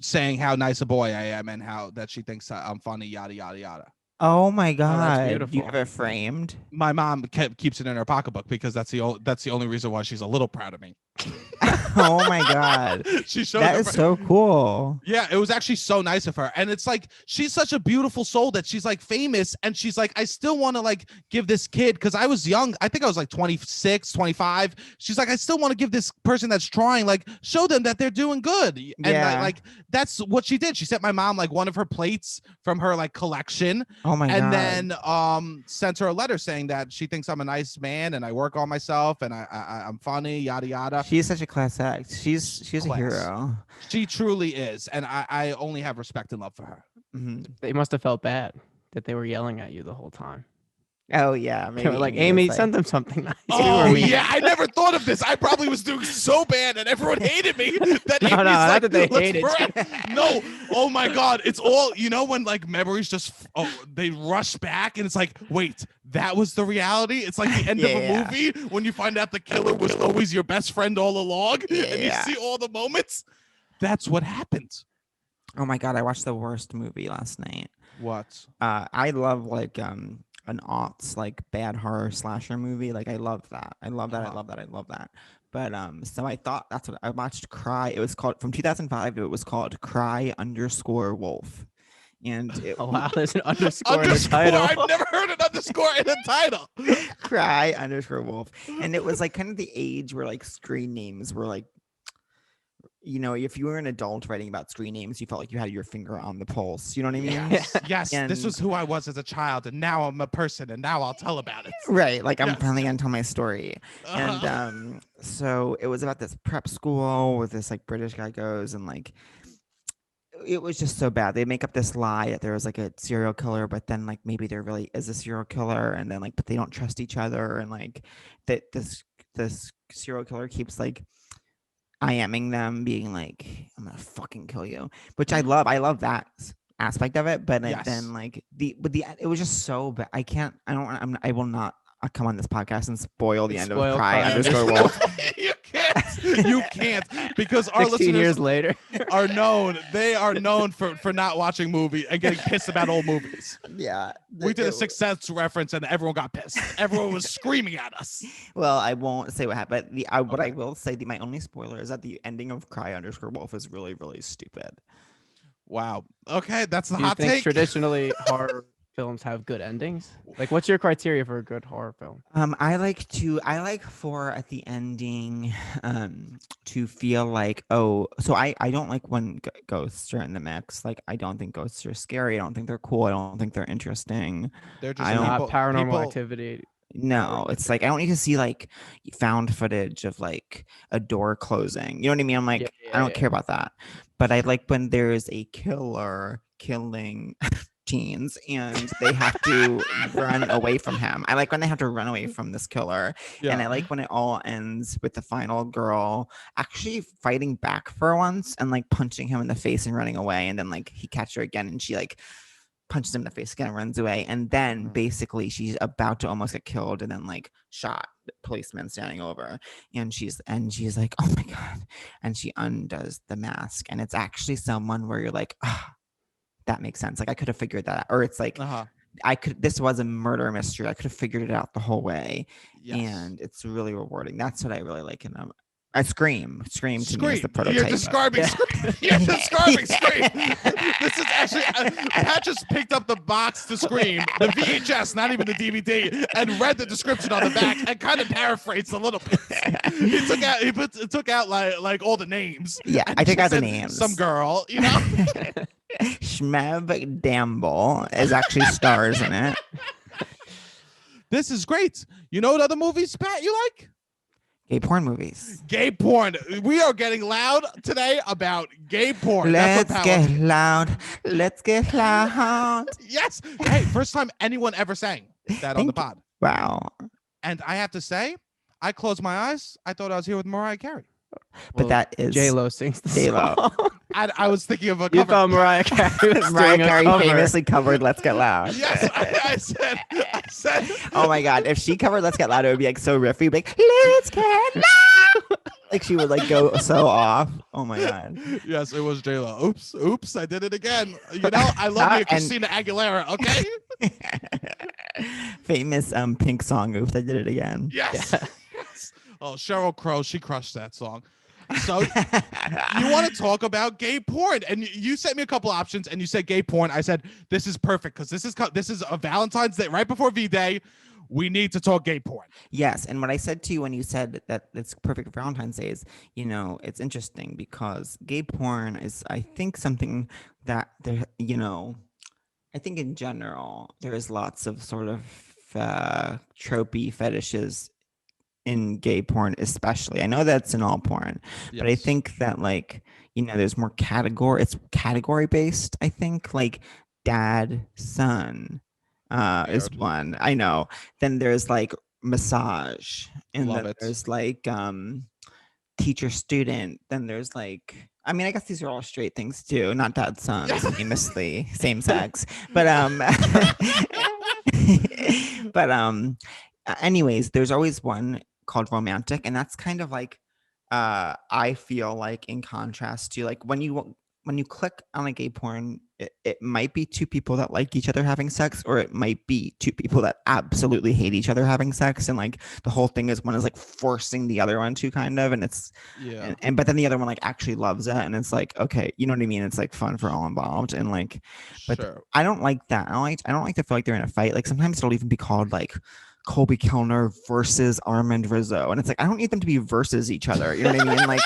saying how nice a boy I am and how that she thinks I'm funny, yada yada yada. Oh my God! beautiful. You have it framed. My mom keeps it in her pocketbook because that's the only reason why she's a little proud of me. Oh my God! She showed That her is so cool. Yeah, it was actually so nice of her. And it's like, she's such a beautiful soul that she's like famous. And she's like, I still want to like give this kid, because I was young. I think I was like 26, 25. She's like, I still want to give this person that's trying, like, show them that they're doing good. And Yeah. like, that's what she did. She sent my mom like one of her plates from her like collection. Oh my God! And then sent her a letter saying that she thinks I'm a nice man and I work on myself and I'm funny, yada yada. She's such a class act. She's a Class. hero. She truly is, and I only have respect and love for her. Mhm. They must have felt bad that they were yelling at you the whole time. Oh yeah, They were like, was Amy, send them something nice. Oh yeah, I never thought of this. I probably was doing so bad and everyone hated me that No, Amy's not like, that they "Let's hated brag." No, oh my God, it's all, you know, when like memories just they rush back and it's like, wait, that was the reality. It's like the end of a Yeah. movie when you find out the killer was always your best friend all along, and you Yeah. see all the moments. That's what happened. Oh my God! I watched the worst movie last night. What? I love like an aughts like bad horror slasher movie. Like I love that. I love that. I love that. I love that. But so I thought that's what I watched. Cry. It was called from 2005. It was called Cry_Wolf. And it, Oh wow, there's an underscore in the Underscore. title. I've never heard an underscore in the title. Cry_Wolf. And it was like kind of the age where like screen names were like, you know, if you were an adult writing about screen names, you felt like you had your finger on the pulse. You know what I mean? Yes, yes. And- This was who I was as a child, and now I'm a person, and now I'll tell about it. Right. Like I'm Yes. finally gonna tell my story. And so it was about this prep school where this like British guy goes, and like it was just so bad. They make up this lie that there was like a serial killer, but then like maybe there really is a serial killer, and then like but they don't trust each other, and like that this serial killer keeps like IMing them, being like, I'm gonna fucking kill you, which I love that aspect of it, but Yes. then like it was just so bad. I will not come on this podcast and spoil the end of Spoil Cry_Wolf. You can't, because our 16 listeners years later. are known. They are known for not watching movies and getting pissed about old movies. Yeah, We did a Sixth Sense reference, and everyone got pissed. Everyone was screaming at us. Well, I won't say what happened. What I will say, my only spoiler is that the ending of Cry_Wolf is really, really stupid. Wow. Okay, that's the Do you hot think take. traditionally horror films have good endings? Like, what's your criteria for a good horror film? I like for at the ending to feel like, so I don't like when ghosts are in the mix. Like I don't think ghosts are scary. I don't think they're cool. I don't think they're interesting. They're just I don't- Not people- paranormal people- activity. No, it's like I don't need to see like found footage of like a door closing. You know what I mean? I'm Yeah, like, I yeah, don't yeah. care about that. But I like when there's a killer killing teens and they have to run away from him. I like when they have to run away from this killer. And Yeah. I like when it all ends with the final girl actually fighting back for once and like punching him in the face and running away. And then like he catches her again and she like punches him in the face again and runs away. And then basically she's about to almost get killed and then like shot. The policeman standing over and she's like, oh my God. And she undoes the mask. And it's actually someone where you're like, ah, that makes sense. Like I could have figured that out. Or it's like this was a murder mystery. I could have figured it out the whole way. Yes. And it's really rewarding. That's what I really like in them. I Scream to me is the prototype. You're describing Scream. You're describing Scream. This is actually Pat just picked up the box to Scream, the VHS, not even the DVD, and read the description on the back and kind of paraphrased a little bit. He took out like all the names. Yeah, I took out the names. Some girl, you know. Shmev Gamble is actually stars in it. This is great. You know what other movies, Pat, you like? Gay porn movies. Gay porn. We are getting loud today about gay porn. Let's get loud. Let's get loud. Yes. Hey, first time anyone ever sang that on the pod. Wow. And I have to say, I closed my eyes. I thought I was here with Mariah Carey. But that is J-Lo sings the J-Lo. song. I was thinking of a You cover. thought Mariah Carey was Mariah doing a Carey cover. famously covered Let's Get Loud. Yes, I said. Oh my God. If she covered Let's Get Loud, it would be like so riffy. Like, let's get loud. Like she would like go so off. Oh my God. Yes, it was J-Lo. Oops, I did it again. You know, I love me a Christina Aguilera, okay? Famous Pink song. Oops, I did it again. Yes. Yes. Oh, Sheryl Crow, she crushed that song. So you want to talk about gay porn, and you sent me a couple options, and you said gay porn. I said this is perfect because this is a Valentine's Day right before V-Day. We need to talk gay porn. Yes, and what I said to you when you said that it's perfect for Valentine's Day is, you know, it's interesting because gay porn is, I think, something that there, you know, I think in general there is lots of sort of tropey fetishes in gay porn, especially. I know that's in all porn, but I think that like, you know, there's more it's category based. I think like dad son is one. I know. Then there's like massage, and then there's like teacher student. Then there's like, I mean, I guess these are all straight things too, not dad son, famously same sex, but anyways, there's always one called romantic, and that's kind of like I feel like in contrast to like when you click on a gay porn, it might be two people that like each other having sex, or it might be two people that absolutely hate each other having sex, and like the whole thing is one is like forcing the other one to kind of, and it's and but then the other one like actually loves it, and it's like, okay, you know what I mean, it's like fun for all involved, and like, but I don't like that. I don't like to feel like they're in a fight. Like sometimes it'll even be called like Colby Kellner versus Armand Rizzo, and it's like I don't need them to be versus each other. You know what I mean? Like,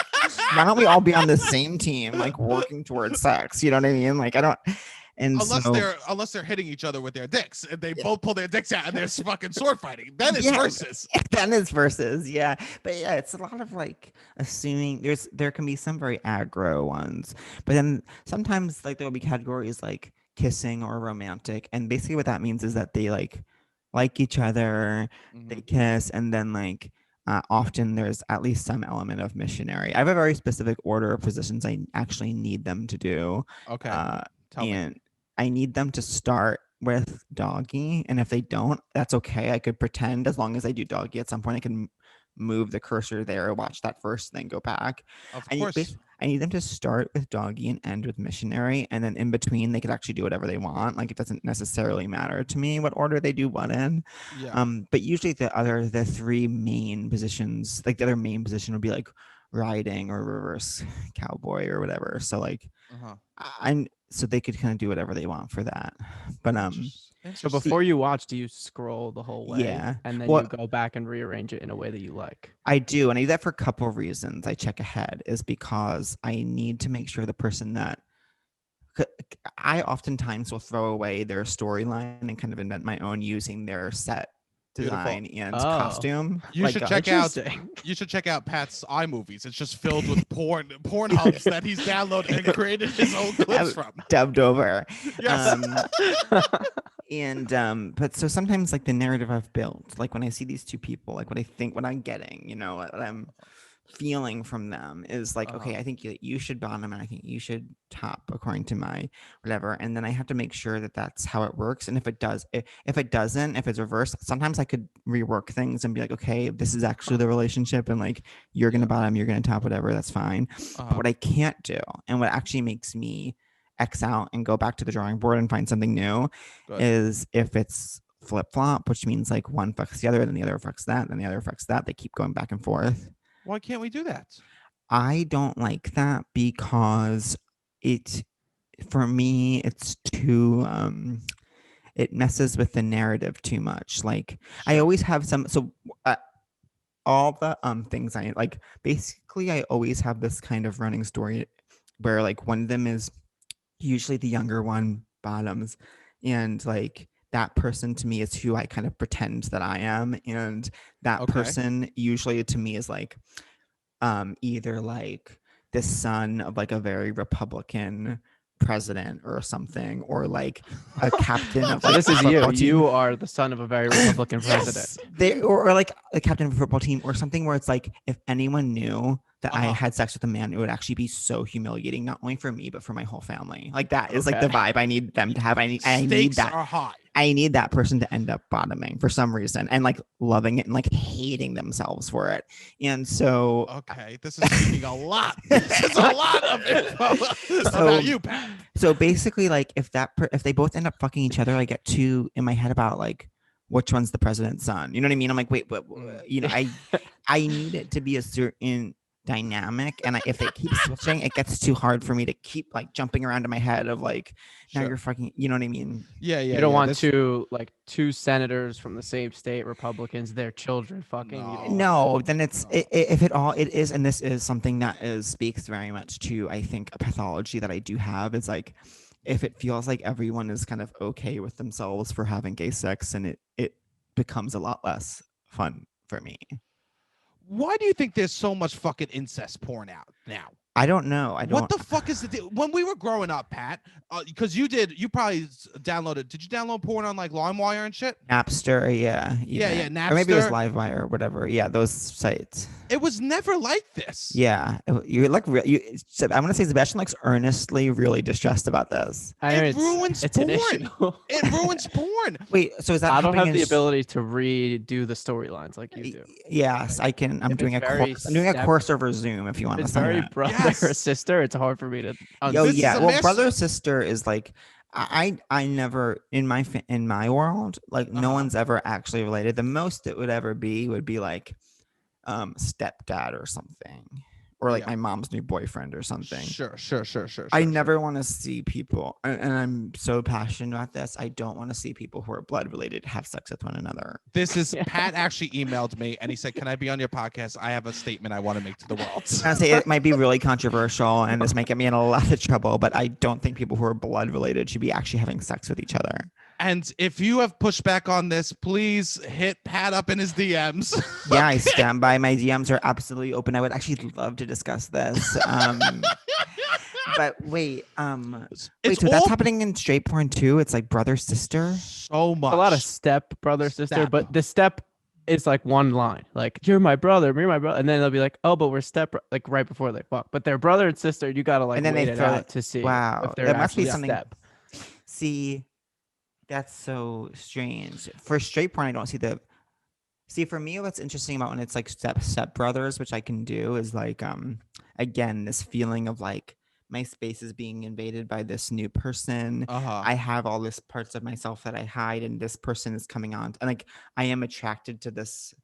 why don't we all be on the same team, like working towards sex? You know what I mean? Like I don't. And unless they're hitting each other with their dicks, and they both pull their dicks out and they're fucking sword fighting, then it's versus. Then it's versus, yeah. But yeah, it's a lot of like assuming there can be some very aggro ones, but then sometimes like there'll be categories like kissing or romantic, and basically what that means is that they like each other, they kiss, and then like often there's at least some element of missionary. I have a very specific order of positions I actually need them to do. Okay. And I need them to start with doggy, and if they don't, that's okay. I could pretend as long as I do doggy at some point I can move the cursor there, watch that first, then go back. Of course. I need them to start with doggy and end with missionary, and then in between they could actually do whatever they want. Like it doesn't necessarily matter to me what order they do what in. Yeah. But usually the three main positions, like the other main position would be like riding or reverse cowboy or whatever. So like so they could kind of do whatever they want for that. But so before you watch, do you scroll the whole way? Yeah. And then you go back and rearrange it in a way that you like? I do. And I do that for a couple of reasons. I check ahead is because I need to make sure the person that I oftentimes will throw away their storyline and kind of invent my own using their set design and Oh. costume. You should check out. Interesting. You should check out Pat's iMovies. It's just filled with porn hubs that he's downloaded and created his own clips from. Dubbed over. Yes. But so sometimes like the narrative I've built, like when I see these two people, like what I'm getting, you know, what I'm feeling from them is like, okay, I think you should bottom and I think you should top according to my whatever. And then I have to make sure that that's how it works. And if it does, if it doesn't, if it's reversed, sometimes I could rework things and be like, okay, this is actually the relationship and like you're going to bottom, you're going to top, whatever, that's fine. But what I can't do and what actually makes me X out and go back to the drawing board and find something new is if it's flip-flop, which means like one fucks the other, then the other fucks that, then the other fucks that. They keep going back and forth. Why can't we do that? I don't like that because for me, it's too, it messes with the narrative too much. Like I always have all the things I like, basically I always have this kind of running story where like one of them is usually the younger one bottoms and like that person to me is who I kind of pretend that I am. And that person usually to me is like either like the son of like a very Republican president or something, or like a captain of like this is you are the son of a very Republican president. Or like a captain of a football team or something where it's like if anyone knew that I had sex with a man, it would actually be so humiliating, not only for me but for my whole family. Like that is like the vibe I need them to have. I need that. Are high. I need that person to end up bottoming for some reason and like loving it and like hating themselves for it. And so this is speaking a lot. This is a lot of info about you, Pat. So basically, like if they both end up fucking each other, I get two in my head about like which one's the president's son. You know what I mean? I'm like, wait, but you know, I need it to be a certain dynamic, and if they keep switching, it gets too hard for me to keep like jumping around in my head of like, now you're fucking, you know what I mean? Yeah. You don't want two senators from the same state, Republicans, their children fucking. No, then it's if it is, and this is something that speaks very much to I think a pathology that I do have. It's like if it feels like everyone is kind of okay with themselves for having gay sex, and it becomes a lot less fun for me. Why do you think there's so much fucking incest porn out now? I don't know. What the fuck is the deal? When we were growing up, Pat, because you probably downloaded. Did you download porn on like LimeWire and shit? Napster, yeah. Napster. Or maybe it was LiveWire or whatever. Yeah, those sites. It was never like this. Yeah, you like I'm gonna say Sebastian looks earnestly really distressed about this. It ruins porn. An issue. It ruins porn. Wait, so is that? I don't have the ability to redo the storylines like you do. Yes, I can. I'm doing a course. I'm doing a course over Zoom. If you want to. It's very brother or sister. It's hard for me to. Well, brother or sister is like. I never in my world like no one's ever actually related. The most it would ever be would be like stepdad or something, or like my mom's new boyfriend or something. Sure. I never want to see people, and I'm so passionate about this. I don't want to see people who are blood related have sex with one another. This is Pat actually emailed me and he said, "Can I be on your podcast? I have a statement I want to make to the world." I say it might be really controversial, and this might get me in a lot of trouble, but I don't think people who are blood related should be actually having sex with each other. And if you have pushback on this, please hit Pat up in his DMs. Yeah, I stand by. My DMs are absolutely open. I would actually love to discuss this. But wait, so that's happening in straight porn too? It's like brother, sister? So much. A lot of step brother, sister, but the step is like one line. Like, you're my brother, you're my brother. And then they'll be like, oh, but we're step, like right before they fuck. But they're brother and sister, you gotta like wait it out to see. Wow, if they're that must be something. Step. See, that's so strange. For straight porn, I don't see the. See, for me, what's interesting about when it's like step brothers, which I can do, is like again this feeling of like my space is being invaded by this new person. I have all this parts of myself that I hide, and this person is coming on, and like I am attracted to this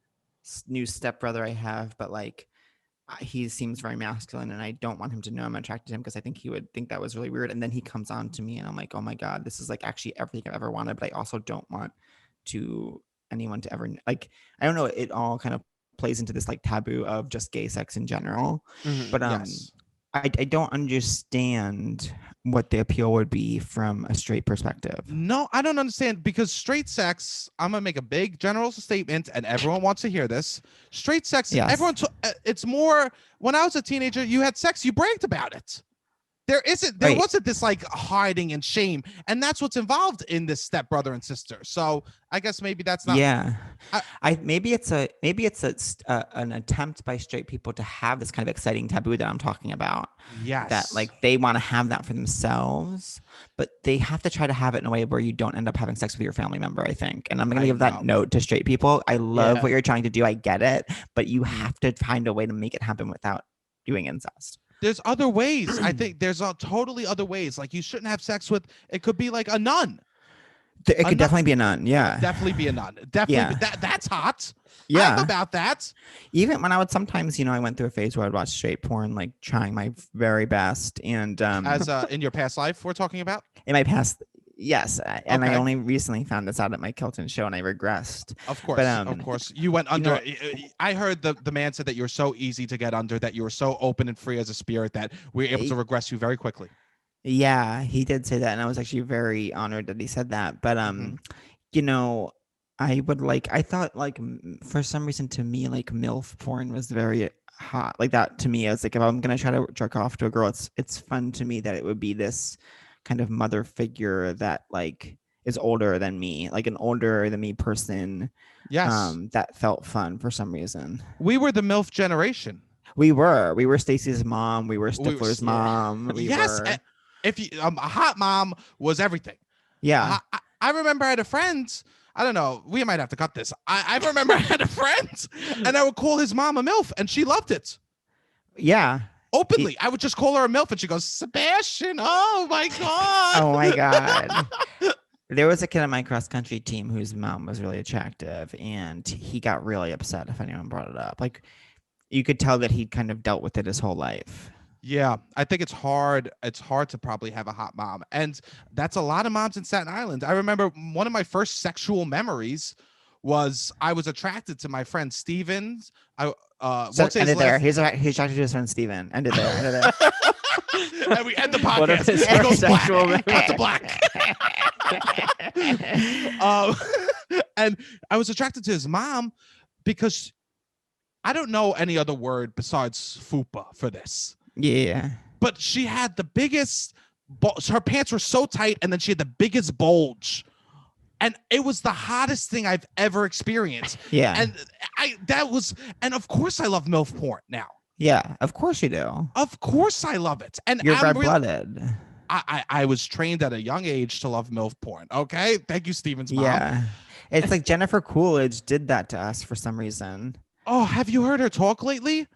new stepbrother I have, but like he seems very masculine, and I don't want him to know I'm attracted to him because I think he would think that was really weird. And then he comes on to me, and I'm like, oh my god, this is like actually everything I've ever wanted, but I also don't want anyone to ever like. I don't know. It all kind of plays into this like taboo of just gay sex in general. But I don't understand what the appeal would be from a straight perspective. No, I don't understand, because straight sex, I'm gonna make a big general statement and everyone wants to hear this. Straight sex, Yes. it's more, when I was a teenager, you had sex, you bragged about it. There Right. wasn't this like hiding and shame, and that's what's involved in this stepbrother and sister. So I guess maybe that's not. Yeah. I- Maybe it's an attempt by straight people to have this kind of exciting taboo that I'm talking about. Yes. That like they want to have that for themselves, but they have to try to have it in a way where you don't end up having sex with your family member, I think. And I'm going to give that note to straight people. I love what you're trying to do. I get it, but you have to find a way to make it happen without doing incest. There's other ways. I think there's totally other ways. Like, you shouldn't have sex with, it could be like a nun. It could definitely be a nun. Yeah. Definitely be a nun. Definitely. That's hot. Yeah. I'm about that. Even when I would sometimes, I went through a phase where I'd watch straight porn, like trying my very best. And As in your past life, we're talking about? in my past, yes. And Okay. I only recently found this out at my Kelton show and I regressed. Of course. But, of course. You went under. I heard the man said that you were so easy to get under, that you were so open and free as a spirit, that we were able to regress you very quickly. Yeah, he did say that. And I was actually very honored that he said that. But, I thought like for some reason to me, like MILF porn was very hot. Like that to me, I was like, if I'm going to try to jerk off to a girl, it's fun to me that it would be this kind of mother figure that like is older than me, like an older than me person. Yes. That felt fun for some reason. We were the MILF generation. We were Stacy's mom. We were Stifler's mom. Yes. If you, a hot mom was everything. Yeah. I remember I had a friend. I don't know. We might have to cut this. I remember I had a friend, and I would call his mom a MILF, and she loved it. Yeah. Openly. I would just call her a MILF, and she goes, Sebastian, oh my God. Oh my God. There was a kid on my cross country team whose mom was really attractive, and he got really upset if anyone brought it up. Like, you could tell that he'd kind of dealt with it his whole life. Yeah, I think it's hard. It's hard to probably have a hot mom. And that's a lot of moms in Staten Island. I remember one of my first sexual memories I was attracted to my friend Steven's. So end it there. He's attracted to his friend Steven. End it there. And we end the What podcast. if his It goes black. sexual Cut to black. And I was attracted to his mom because I don't know any other word besides fupa for this. Yeah. But she had the biggest, her pants were so tight, and then she had the biggest bulge. And it was the hottest thing I've ever experienced. Yeah. And of course I love MILF porn now. Yeah, of course you do. Of course I love it. And you're red-blooded. I was trained at a young age to love MILF porn. Okay. Thank you, Steven's mom. Yeah. It's like Jennifer Coolidge did that to us for some reason. Oh, have you heard her talk lately?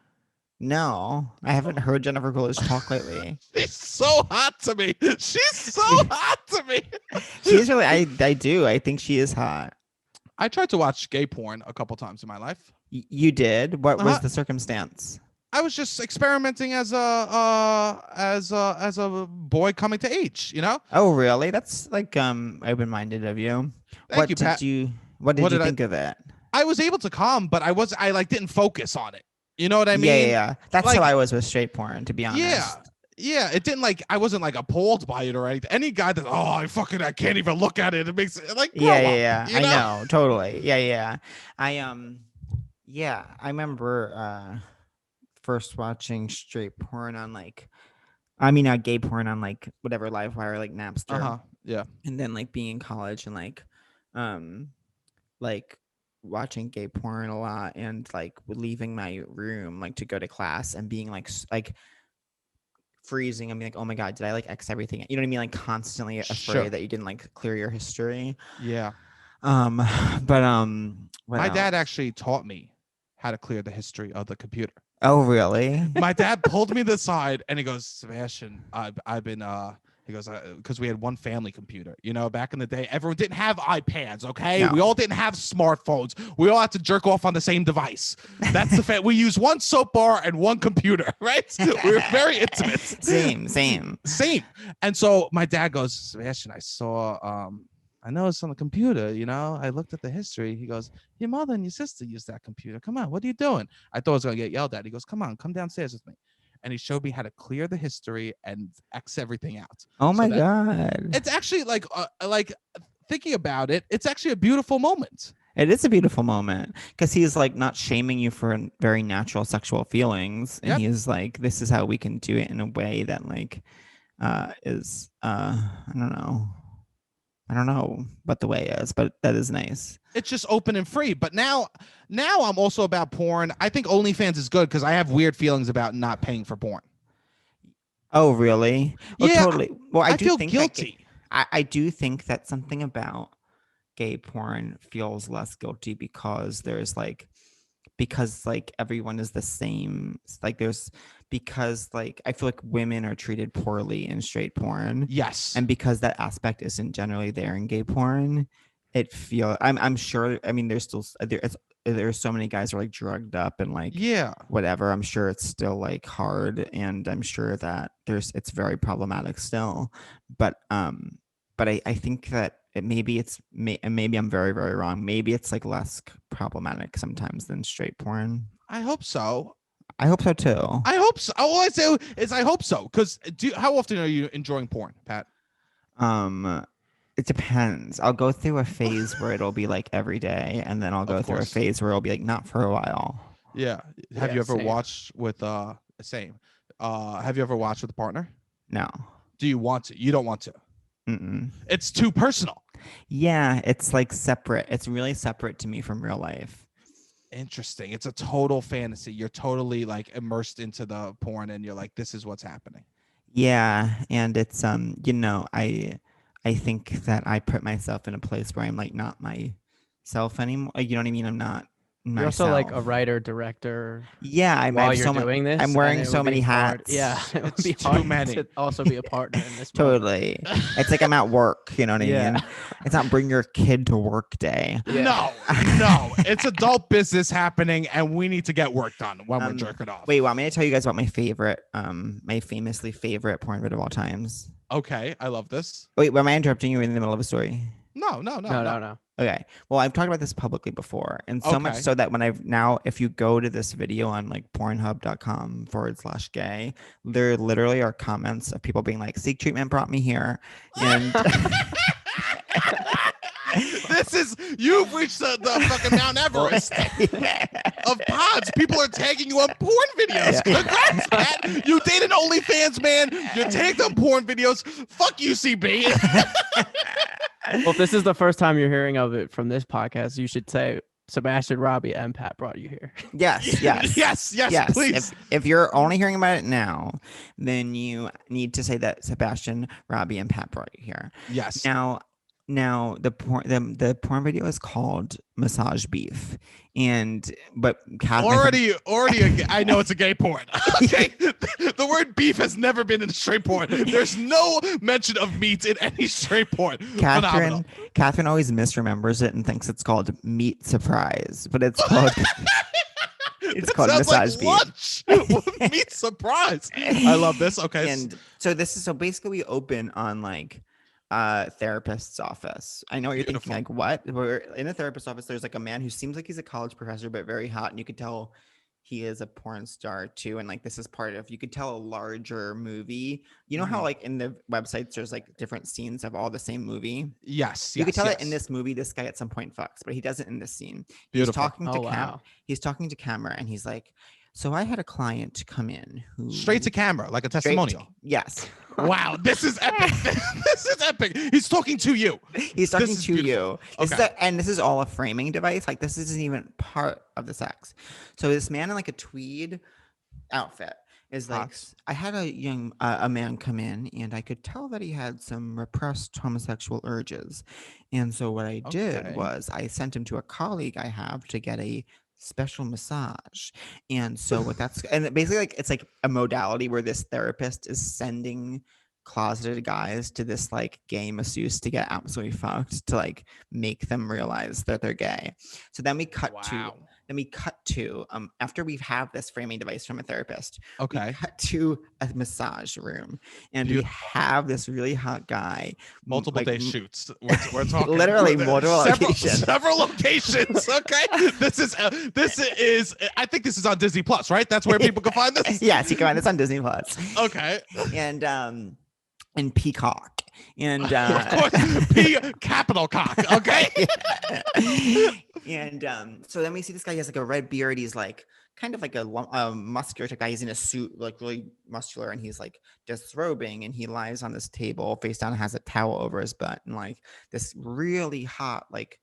No, I haven't heard Jennifer Coolidge talk lately. She's so hot to me. She's so hot to me. She's really, I do. I think she is hot. I tried to watch gay porn a couple times in my life. You did? What was the circumstance? I was just experimenting as a boy coming to age, Oh, really? That's like open-minded of you. Thank you, Pat. What did you think of it? I was able to come, but I didn't focus on it. You know what I mean? Yeah. That's how I was with straight porn, to be honest. Yeah. It didn't I wasn't like appalled by it or anything. Any guy that I can't even look at it. It makes it like yeah. I know, totally. Yeah. I remember first watching straight porn on gay porn on whatever Livewire, like Napster. Yeah. And then being in college and watching gay porn a lot and leaving my room to go to class and being freezing and being oh my God, did I X everything? You know what I mean? Constantly afraid that you didn't clear your history. Yeah. My dad actually taught me how to clear the history of the computer. Oh, really? My dad pulled me to the side and he goes, Sebastian, I've been he goes, because we had one family computer, back in the day, everyone didn't have iPads. Okay. No. We all didn't have smartphones. We all had to jerk off on the same device. That's the fact. We use one soap bar and one computer, right? We were very intimate. Same. And so my dad goes, Sebastian, I saw, I know it's on the computer, I looked at the history. He goes, your mother and your sister used that computer. Come on, what are you doing? I thought I was going to get yelled at. He goes, come on, come downstairs with me. and he showed me how to clear the history and X everything out. Oh my that, God. It's actually like thinking about it, it's actually a beautiful moment. It is a beautiful moment because he's like not shaming you for very natural sexual feelings, and he's like, this is how we can do it in a way that like is I don't know what the way is, but that is nice. It's just open and free. But now I'm also about porn. I think OnlyFans is good because I have weird feelings about not paying for porn. Oh, really? Oh, Yeah, totally. Well, I do feel think guilty. I do think that something about gay porn feels less guilty because everyone is the same. Like because I feel like women are treated poorly in straight porn. Yes. And because that aspect isn't generally there in gay porn, I'm sure, I mean, there's still there's so many guys who are like drugged up and like whatever. I'm sure it's still like hard, and I'm sure that it's very problematic still. But I think that maybe I'm very, very wrong. Maybe it's like less problematic sometimes than straight porn. I hope so. I hope so too. I hope so. All I say is I hope so. Because how often are you enjoying porn, Pat? It depends. I'll go through a phase where it'll be like every day, and then I'll go through a phase where it'll be like not for a while. Yeah. Have you ever watched with same? Have you ever watched with a partner? No. Do you want to? You don't want to. Mm-mm. It's too personal. Yeah, it's like separate. It's really separate to me from real life. Interesting. It's a total fantasy. You're totally like immersed into the porn, and you're like, this is what's happening. Yeah, and it's I think that I put myself in a place where I'm like not myself anymore. You know what I mean? I'm not myself. You're also like a writer, director. Yeah, doing this, I'm wearing so many hats. Yeah, it would be too hard many to also be a partner in this. Totally. It's like I'm at work. You know what I mean? It's not bring your kid to work day. Yeah. No. It's adult business happening, and we need to get work done when we're jerking off. Wait, want me to tell you guys about my favorite, my famously favorite porn vid of all times? Okay, I love this. Wait, am I interrupting you in the middle of a story? No. Okay. Well, I've talked about this publicly before, and so much so that if you go to this video on like pornhub.com/gay, there literally are comments of people being like, "Seek treatment brought me here," and you've reached the fucking Mount Everest of pods. People are tagging you on porn videos. Congrats, Pat. You date an OnlyFans man. You're tagged on porn videos. Fuck you, CB. Well, if this is the first time you're hearing of it from this podcast, you should say Sebastian, Robbie, and Pat brought you here. Yes, please. If you're only hearing about it now, then you need to say that Sebastian, Robbie, and Pat brought you here. Yes. Now the porn video is called Massage Beef, but already I know it's a gay porn. Okay, the word beef has never been in straight porn. There's no mention of meat in any straight porn. Catherine always misremembers it and thinks it's called Meat Surprise, but it's called it's called Massage Beef. Meat Surprise. I love this. Okay, and so basically we open on like therapist's office. I know what you're thinking, like, what? We're in a therapist's office. There's like a man who seems like he's a college professor, but very hot, and you could tell he is a porn star too. And like this is part of, you could tell, a larger movie. You know how like in the websites there's like different scenes of all the same movie? Yes. You could tell that in this movie this guy at some point fucks, but he doesn't in this scene. He's talking to he's talking to camera, and he's like, so I had a client come in who straight to camera, like a testimonial. Yes. Wow, this is epic. This is epic. He's talking to you. He's talking to you. Okay. This is all a framing device. Like this isn't even part of the sex. So this man in like a tweed outfit is like, I had a man come in, and I could tell that he had some repressed homosexual urges. And so what I did was I sent him to a colleague I have to get a special massage. And so and basically like it's like a modality where this therapist is sending closeted guys to this like gay masseuse to get absolutely fucked, to like make them realize that they're gay. So then we cut then we cut to after we have this framing device from a therapist. Okay. We cut to a massage room, and we have this really hot guy. Multiple day shoots. We're talking literally multiple locations. Several locations. Okay. This is. I think this is on Disney Plus, right? That's where people can find this. Yes, you can find this on Disney Plus. Okay. And Peacock. And of course, capital cock. Okay. And so then we see this guy. He has like a red beard. He's like kind of like a muscular type guy. He's in a suit, like really muscular, and he's like disrobing, and he lies on this table face down and has a towel over his butt. And like this really hot, like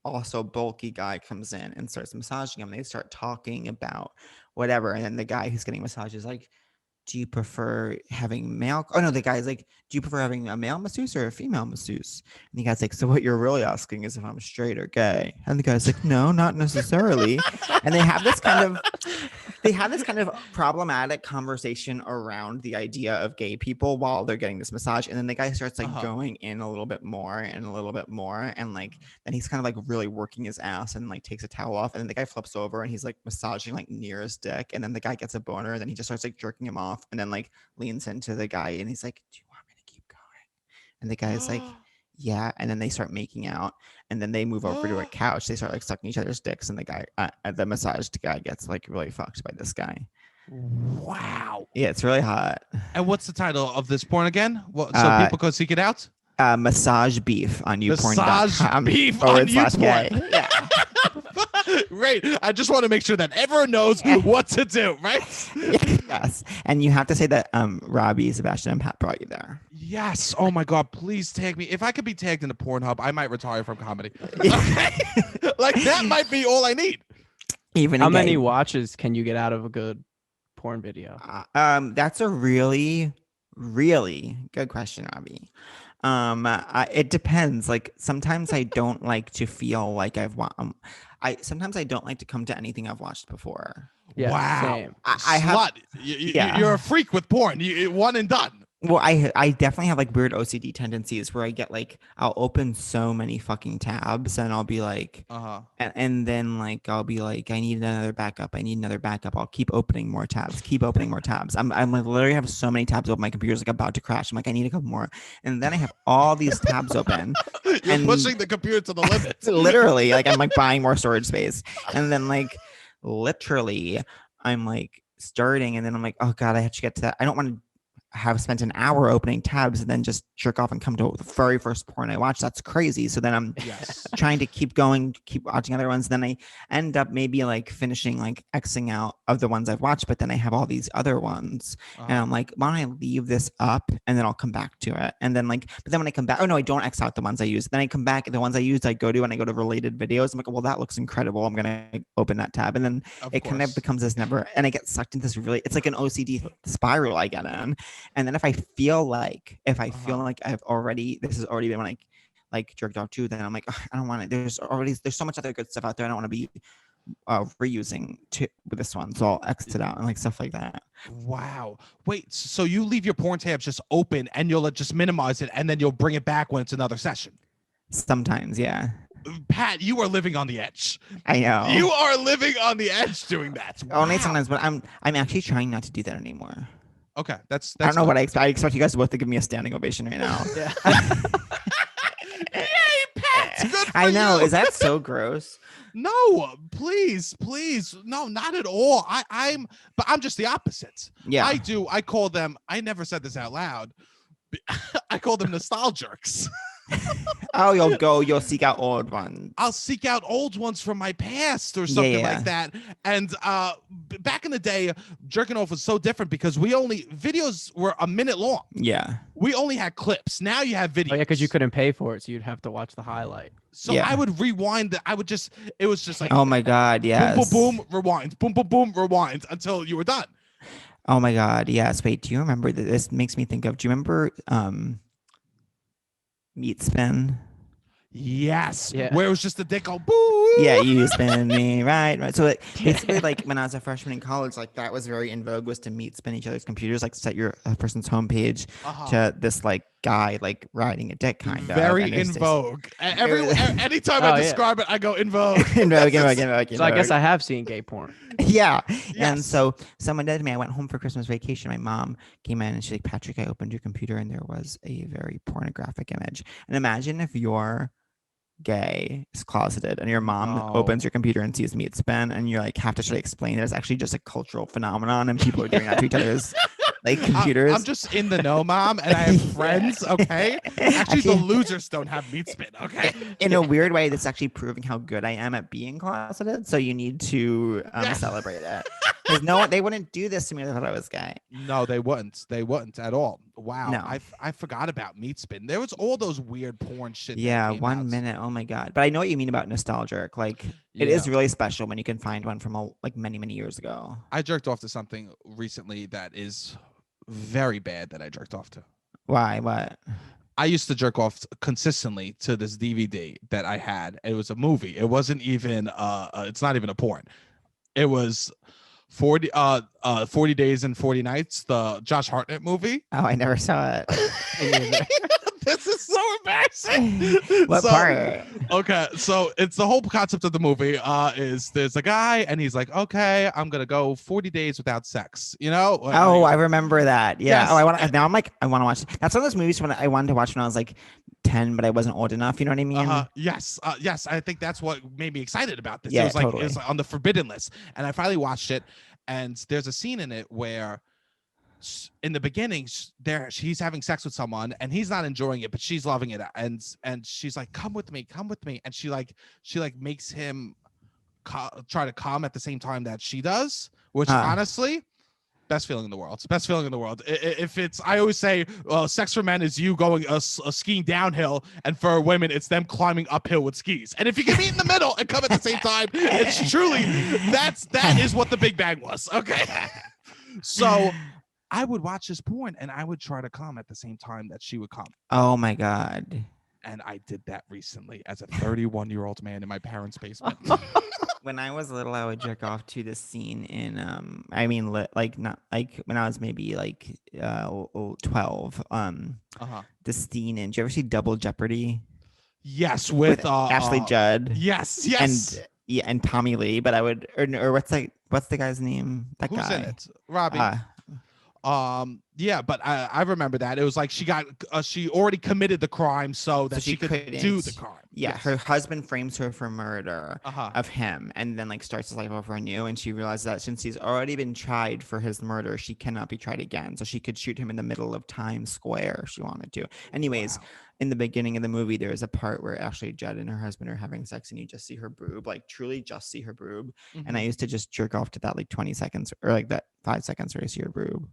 also bulky guy comes in and starts massaging him. They start talking about whatever, and then the guy who's getting massaged is like, do you prefer having male? Oh no, the guy's like, do you prefer having a male masseuse or a female masseuse? And the guy's like, so what you're really asking is if I'm straight or gay? And the guy's like, no, not necessarily. And they have this kind of problematic conversation around the idea of gay people while they're getting this massage. And then the guy starts like going in a little bit more and a little bit more. And like, then he's kind of like really working his ass and like takes a towel off. And then the guy flips over and he's like massaging like near his dick. And then the guy gets a boner and then he just starts like jerking him off and then like leans into the guy and he's like, do you want me to keep going? And the guy's like, yeah. And then they start making out and then they move over to a couch. They start like sucking each other's dicks and the guy, the massaged guy gets like really fucked by this guy. Wow. Yeah, it's really hot. And what's the title of this porn again? So people can seek it out? Massage Beef on YouPorn.com. Massage Beef on YouPorn. Yeah. Right. I just want to make sure that everyone knows what to do, right? Yes. And you have to say that Robbie, Sebastian, and Pat brought you there. Yes. Oh my God. Please tag me. If I could be tagged in the Pornhub, I might retire from comedy. Okay. Like that might be all I need. Even how many watches can you get out of a good porn video? That's a really, really good question, Robbie. It depends. Like sometimes I don't like to feel like sometimes I don't like to come to anything I've watched before. Yeah, wow. Same. I have. You're a freak with porn. You one and done. Well, I definitely have like weird OCD tendencies where I get like I'll open so many fucking tabs and I'll be like, and then like I'll be like, I need another backup. I'll keep opening more tabs. I'm like literally have so many tabs open. My computer's like about to crash. I'm like, I need a couple more, and then I have all these tabs open. You're pushing the computer to the limit. Literally, like I'm like buying more storage space, and then like literally I'm like starting, and then I'm like, oh God, I have to get to that. I don't want to have spent an hour opening tabs and then just jerk off and come to the very first porn I watch. That's crazy. So then I'm trying to keep going, keep watching other ones. Then I end up maybe like finishing like Xing out of the ones I've watched, but then I have all these other ones. And I'm like, why don't I leave this up and then I'll come back to it? And then like, but then when I come back, oh no, I don't X out the ones I use. Then I come back, the ones I used, I go to related videos. I'm like, well, that looks incredible. I'm going to open that tab. And then kind of becomes this never, and I get sucked into this really, it's like an OCD spiral I get in. And then if I feel like I've already, this has already been like jerked off too, then I'm like, I don't want it. There's so much other good stuff out there. I don't want to be reusing with this one. So I'll exit out and like stuff like that. Wow. Wait, so you leave your porn tabs just open and you'll just minimize it and then you'll bring it back when it's another session? Sometimes, yeah. Pat, you are living on the edge. I know. You are living on the edge doing that. Wow. Only sometimes, but I'm actually trying not to do that anymore. Okay, that's I don't know what I expect. I expect you guys both to give me a standing ovation right now. Yeah. Yay, Pat! Good for I know. you. Is that so gross? No, please, no, not at all. But I'm just the opposite. Yeah, I call them. I never said this out loud. I call them nostalgics. Oh, you'll seek out old ones. I'll seek out old ones from my past or something like that. And back in the day, jerking off was so different because videos were a minute long. Yeah. We only had clips. Now you have videos. Oh, yeah, because you couldn't pay for it, so you'd have to watch the highlight. So I would rewind it was just like, oh my God, yes. Boom, boom, boom, rewind. Boom, boom, boom, rewind until you were done. Oh my God, yes. Wait, do you remember that? This makes me think of, do you remember Meat Spin? Yes. Yeah. Where it was just the dick go boo. Yeah, you spin me right. So basically, like when I was a freshman in college, like that was very in vogue, was to spin each other's computers, like set your person's homepage to this like guy like riding a dick kind of. Very in vogue. Anytime I describe it, I go in vogue. In vogue. So I guess I have seen gay porn. Yeah. Yes. And so someone did to me. I went home for Christmas vacation. My mom came in and she's like, Patrick, I opened your computer and there was a very pornographic image. And imagine if you're gay, is closeted, and your mom opens your computer and sees meat spin, and you're like have to try to explain that it's actually just a cultural phenomenon and people are doing that to each other's like computers. I'm just in the know, Mom, and I have friends, okay? Actually, the losers don't have meat spin, okay? In a weird way, that's actually proving how good I am at being closeted, so you need to celebrate it. Because they wouldn't do this to me if I thought I was gay. No, they wouldn't. They wouldn't at all. Wow. No. I forgot about meat spin. There was all those weird porn shit. Yeah, 1 minute. Oh my God. But I know what you mean about nostalgic. Like it is really special when you can find one from like many, many years ago. I jerked off to something recently that is very bad that I jerked off to. Why? What? I used to jerk off consistently to this DVD that I had. It was a movie. It wasn't even it's not even a porn. It was 40 Days and 40 Nights, the Josh Hartnett movie. Oh, I never saw it. This is so embarrassing. What part? Okay, so it's the whole concept of the movie is there's a guy and he's like, okay, I'm gonna go 40 days without sex, you know? Oh, I remember that. Yeah. Yes. Oh, I want to watch. That's one of those movies when I wanted to watch when I was like 10, but I wasn't old enough. You know what I mean? Yes. I think that's what made me excited about this. Yeah, it was like totally. it was on the forbidden list, and I finally watched it. And there's a scene in it where, in the beginning, she's having sex with someone, and he's not enjoying it, but she's loving it, and she's like, "Come with me," and she makes him try to come at the same time that she does, which honestly. Best feeling in the world. It's the best feeling in the world. If it's, I always say, sex for men is you going skiing downhill, and for women, it's them climbing uphill with skis. And if you can meet in the middle and come at the same time, it's truly that is what the Big Bang was. Okay, so I would watch this porn and I would try to come at the same time that she would come. Oh my God. And I did that recently as a 31-year-old man in my parents' basement. When I was little, I would jerk off to this scene in not like when I was maybe like 12. The scene in, did you ever see Double Jeopardy? Yes, with Ashley Judd. Yes. And Tommy Lee. But I would or what's the guy's name? Who's in it? Robbie. Yeah, but I remember that. It was like she already committed the crime so that she could do the crime. Yeah, yes. Her husband frames her for murder of him, and then like starts his life over anew, and she realizes that since he's already been tried for his murder, she cannot be tried again. So she could shoot him in the middle of Times Square if she wanted to. Anyways, in the beginning of the movie, there's a part where Ashley Judd and her husband are having sex, and you just see her boob, like truly just see her boob. And I used to just jerk off to that like 20 seconds or like that 5 seconds where you see her boob.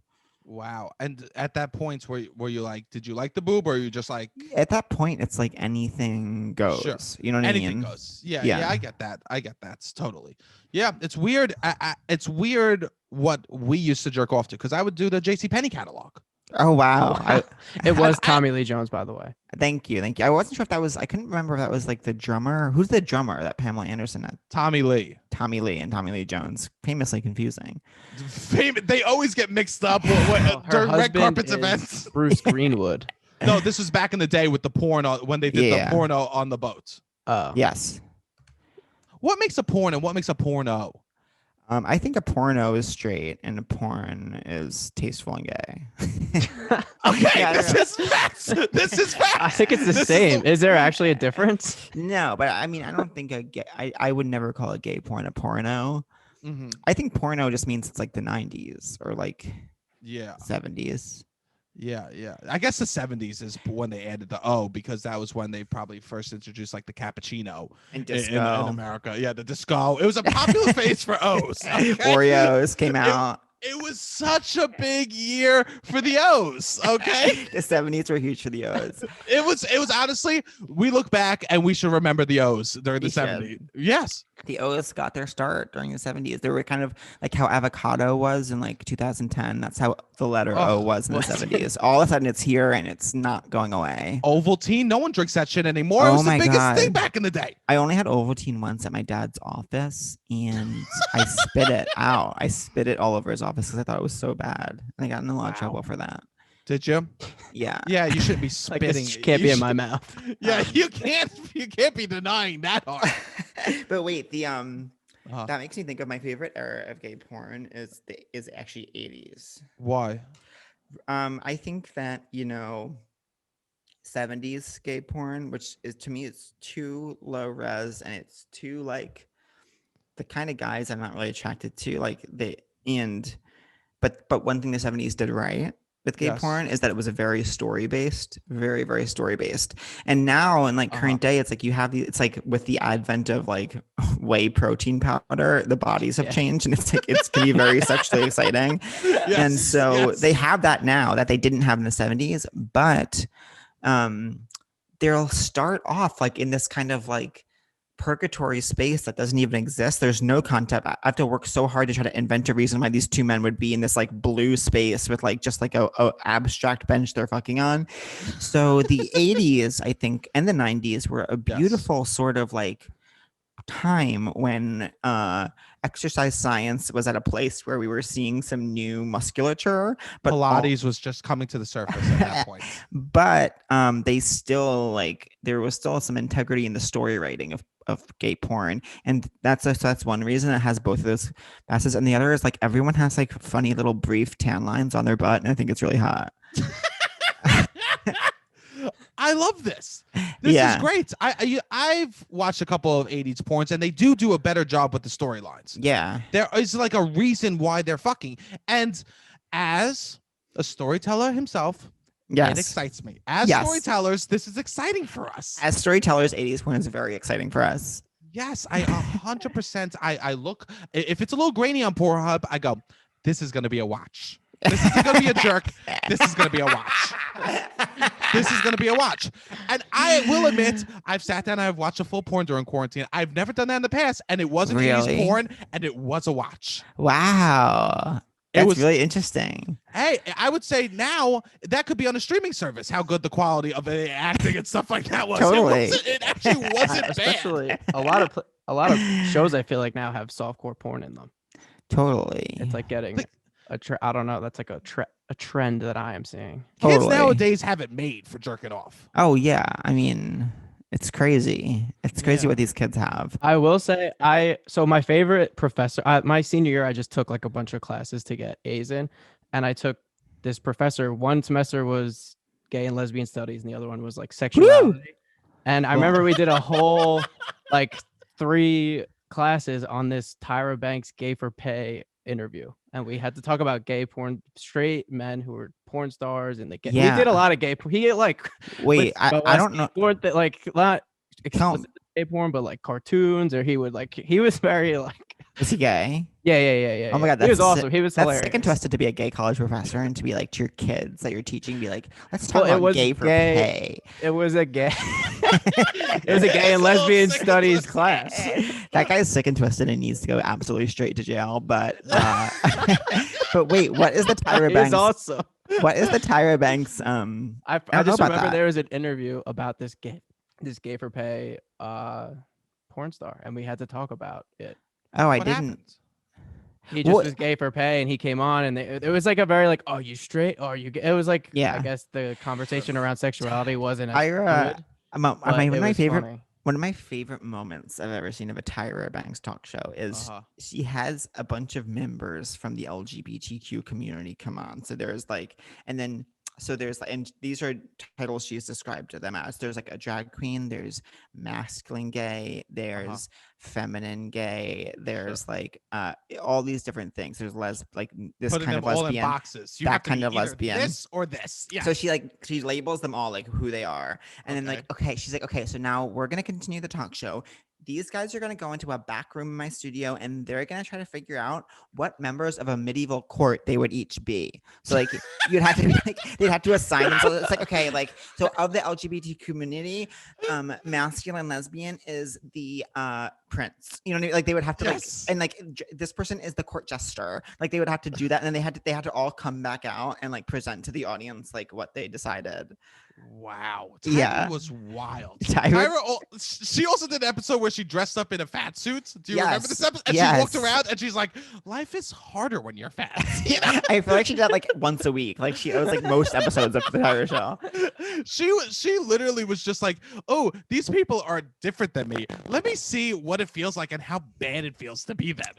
Wow. And at that point, were you like, did you like the boob, or are you just like? At that point, it's like anything goes. Sure. You know what I mean? Anything goes. Yeah, I get that. It's totally. Yeah, it's weird. It's weird what we used to jerk off to, because I would do the JCPenney catalog. Oh, wow. It was Tommy Lee Jones, by the way. Thank you. I wasn't sure if that was, I couldn't remember if that was like the drummer. Who's the drummer that Pamela Anderson had? Tommy Lee and Tommy Lee Jones. Famously confusing. They always get mixed up during red carpets events. Bruce Greenwood. No, this was back in the day with the porno, when they did the porno on the boat. Oh. Yes. What makes a porn and what makes a porno? I think a porno is straight and a porn is tasteful and gay. Okay, this is facts. I think it's the same. Is there actually a difference? No, but I mean, I don't think I would never call a gay porn a porno. Mm-hmm. I think porno just means it's like the 90s or like 70s. Yeah. I guess the 70s is when they added the O, because that was when they probably first introduced like the cappuccino and disco in America. Yeah, the disco. It was a popular phase for O's. Okay? Oreos came out. It was such a big year for the O's. Okay. The 70s were huge for the O's. It was honestly, we look back and we should remember the O's during the We should. 70s. Yes. The O's got their start during the 70s. They were kind of like how avocado was in like 2010. That's how the letter O was in the 70s. All of a sudden it's here and it's not going away. Ovaltine, no one drinks that shit anymore. It was the biggest thing back in the day. I only had Ovaltine once at my dad's office and I spit it out. I spit it all over his office because I thought it was so bad. And I got in a lot of trouble for that. Did you? Yeah. Yeah, you shouldn't be Like, spitting. this can't be in my mouth. Yeah, you can't be denying that hard. But wait, that makes me think of my favorite era of gay porn is actually 80s. Why? I think that 70s gay porn, which is to me it's too low res and it's too like the kind of guys I'm not really attracted to. But one thing the 70s did right with gay porn is that it was a very story based, very, very story based. And now in like current day, it's like it's like with the advent of like whey protein powder, the bodies have changed and it's like it's can be very sexually exciting. And so they have that now that they didn't have in the 70s, but they'll start off like in this kind of like purgatory space that doesn't even exist. There's no concept. I have to work so hard to try to invent a reason why these two men would be in this like blue space with like just like a abstract bench they're fucking on. So the 80s, I think, and the 90s were a beautiful sort of like time when exercise science was at a place where we were seeing some new musculature, but Pilates was just coming to the surface at that point. But they still like there was still some integrity in the story writing of gay porn, and that's one reason it has both of those facets. And the other is like everyone has like funny little brief tan lines on their butt, and I think it's really hot. I love this. This is great. I've watched a couple of 80s porns and they do a better job with the storylines. Yeah. There is like a reason why they're fucking. And as a storyteller himself, it excites me. As storytellers, this is exciting for us. As storytellers, 80s porn is very exciting for us. Yes, I 100%. I look, if it's a little grainy on Pornhub, I go, this is going to be a watch. This is going to be a jerk. This is going to be a watch. This is going to be a watch. And I will admit, I've sat down and I've watched a full porn during quarantine. I've never done that in the past. And it wasn't 80s porn and it was a watch. Wow. That's really interesting. Hey, I would say now that could be on a streaming service, how good the quality of the acting and stuff like that was. Totally. It actually wasn't Especially bad. a lot of shows I feel like now have softcore porn in them. Totally. It's like getting I don't know. That's like a trend that I am seeing. Kids nowadays have it made for jerking off. Oh yeah, I mean, it's crazy. It's crazy what these kids have. I will say, so my favorite professor, my senior year, I just took like a bunch of classes to get A's in, and I took this professor. One semester was gay and lesbian studies, and the other one was like sexuality. Woo! And I remember we did a whole like 3 classes on this Tyra Banks gay for pay interview, and we had to talk about gay porn, straight men who were porn stars, and we did a lot of gay porn. He like I don't know that like not explicit gay porn, but like cartoons, or he was very like. Is he gay? Yeah. Oh my god, he was awesome. He was hilarious. That's sick and twisted to be a gay college professor and to be like to your kids that you're teaching, be like, let's talk about gay for pay. It was a gay. It was a gay and lesbian studies class. That guy's sick and twisted and needs to go absolutely straight to jail. But but wait, what is the Tyra Banks? He's awesome. What is the Tyra Banks? I just remember there was an interview about this gay for pay porn star, and we had to talk about it. Oh, I didn't. He just was gay for pay, and he came on, and it was like a very like, oh, you straight? Oh, you gay? It was like, I guess the conversation around sexuality wasn't as good. One of my favorite moments I've ever seen of a Tyra Banks talk show is she has a bunch of members from the LGBTQ community come on. So there's like, and these are titles she's described to them as. There's like a drag queen, there's masculine gay, there's feminine gay, there's like all these different things. There's this putting kind of all lesbian, in boxes. You that have to kind be of lesbian, this or this. Yeah. So she labels them all like who they are, and then like she's like, okay, so now we're gonna continue the talk show. these guys are going to go into a back room in my studio and they're going to try to figure out what members of a medieval court they would each be. So like you'd have to be like, they'd have to assign them. So it's like, okay, like, so of the LGBT community, masculine lesbian is the prince, you know what I mean? Like they would have to Yes. like, and like this person is the court jester. Like they would have to do that. And then they had to all come back out and like present to the audience like what they decided. Wow. Yeah. Tyra was wild. Tyra- She also did an episode where she dressed up in a fat suit. Do you remember this Yes. episode? And she walked around and she's like, life is harder when you're fat. You know? I feel like she did that like once a week. Like it was like most episodes of the Tyra show. She literally was just like, oh, these people are different than me. Let me see what it feels like and how bad it feels to be them.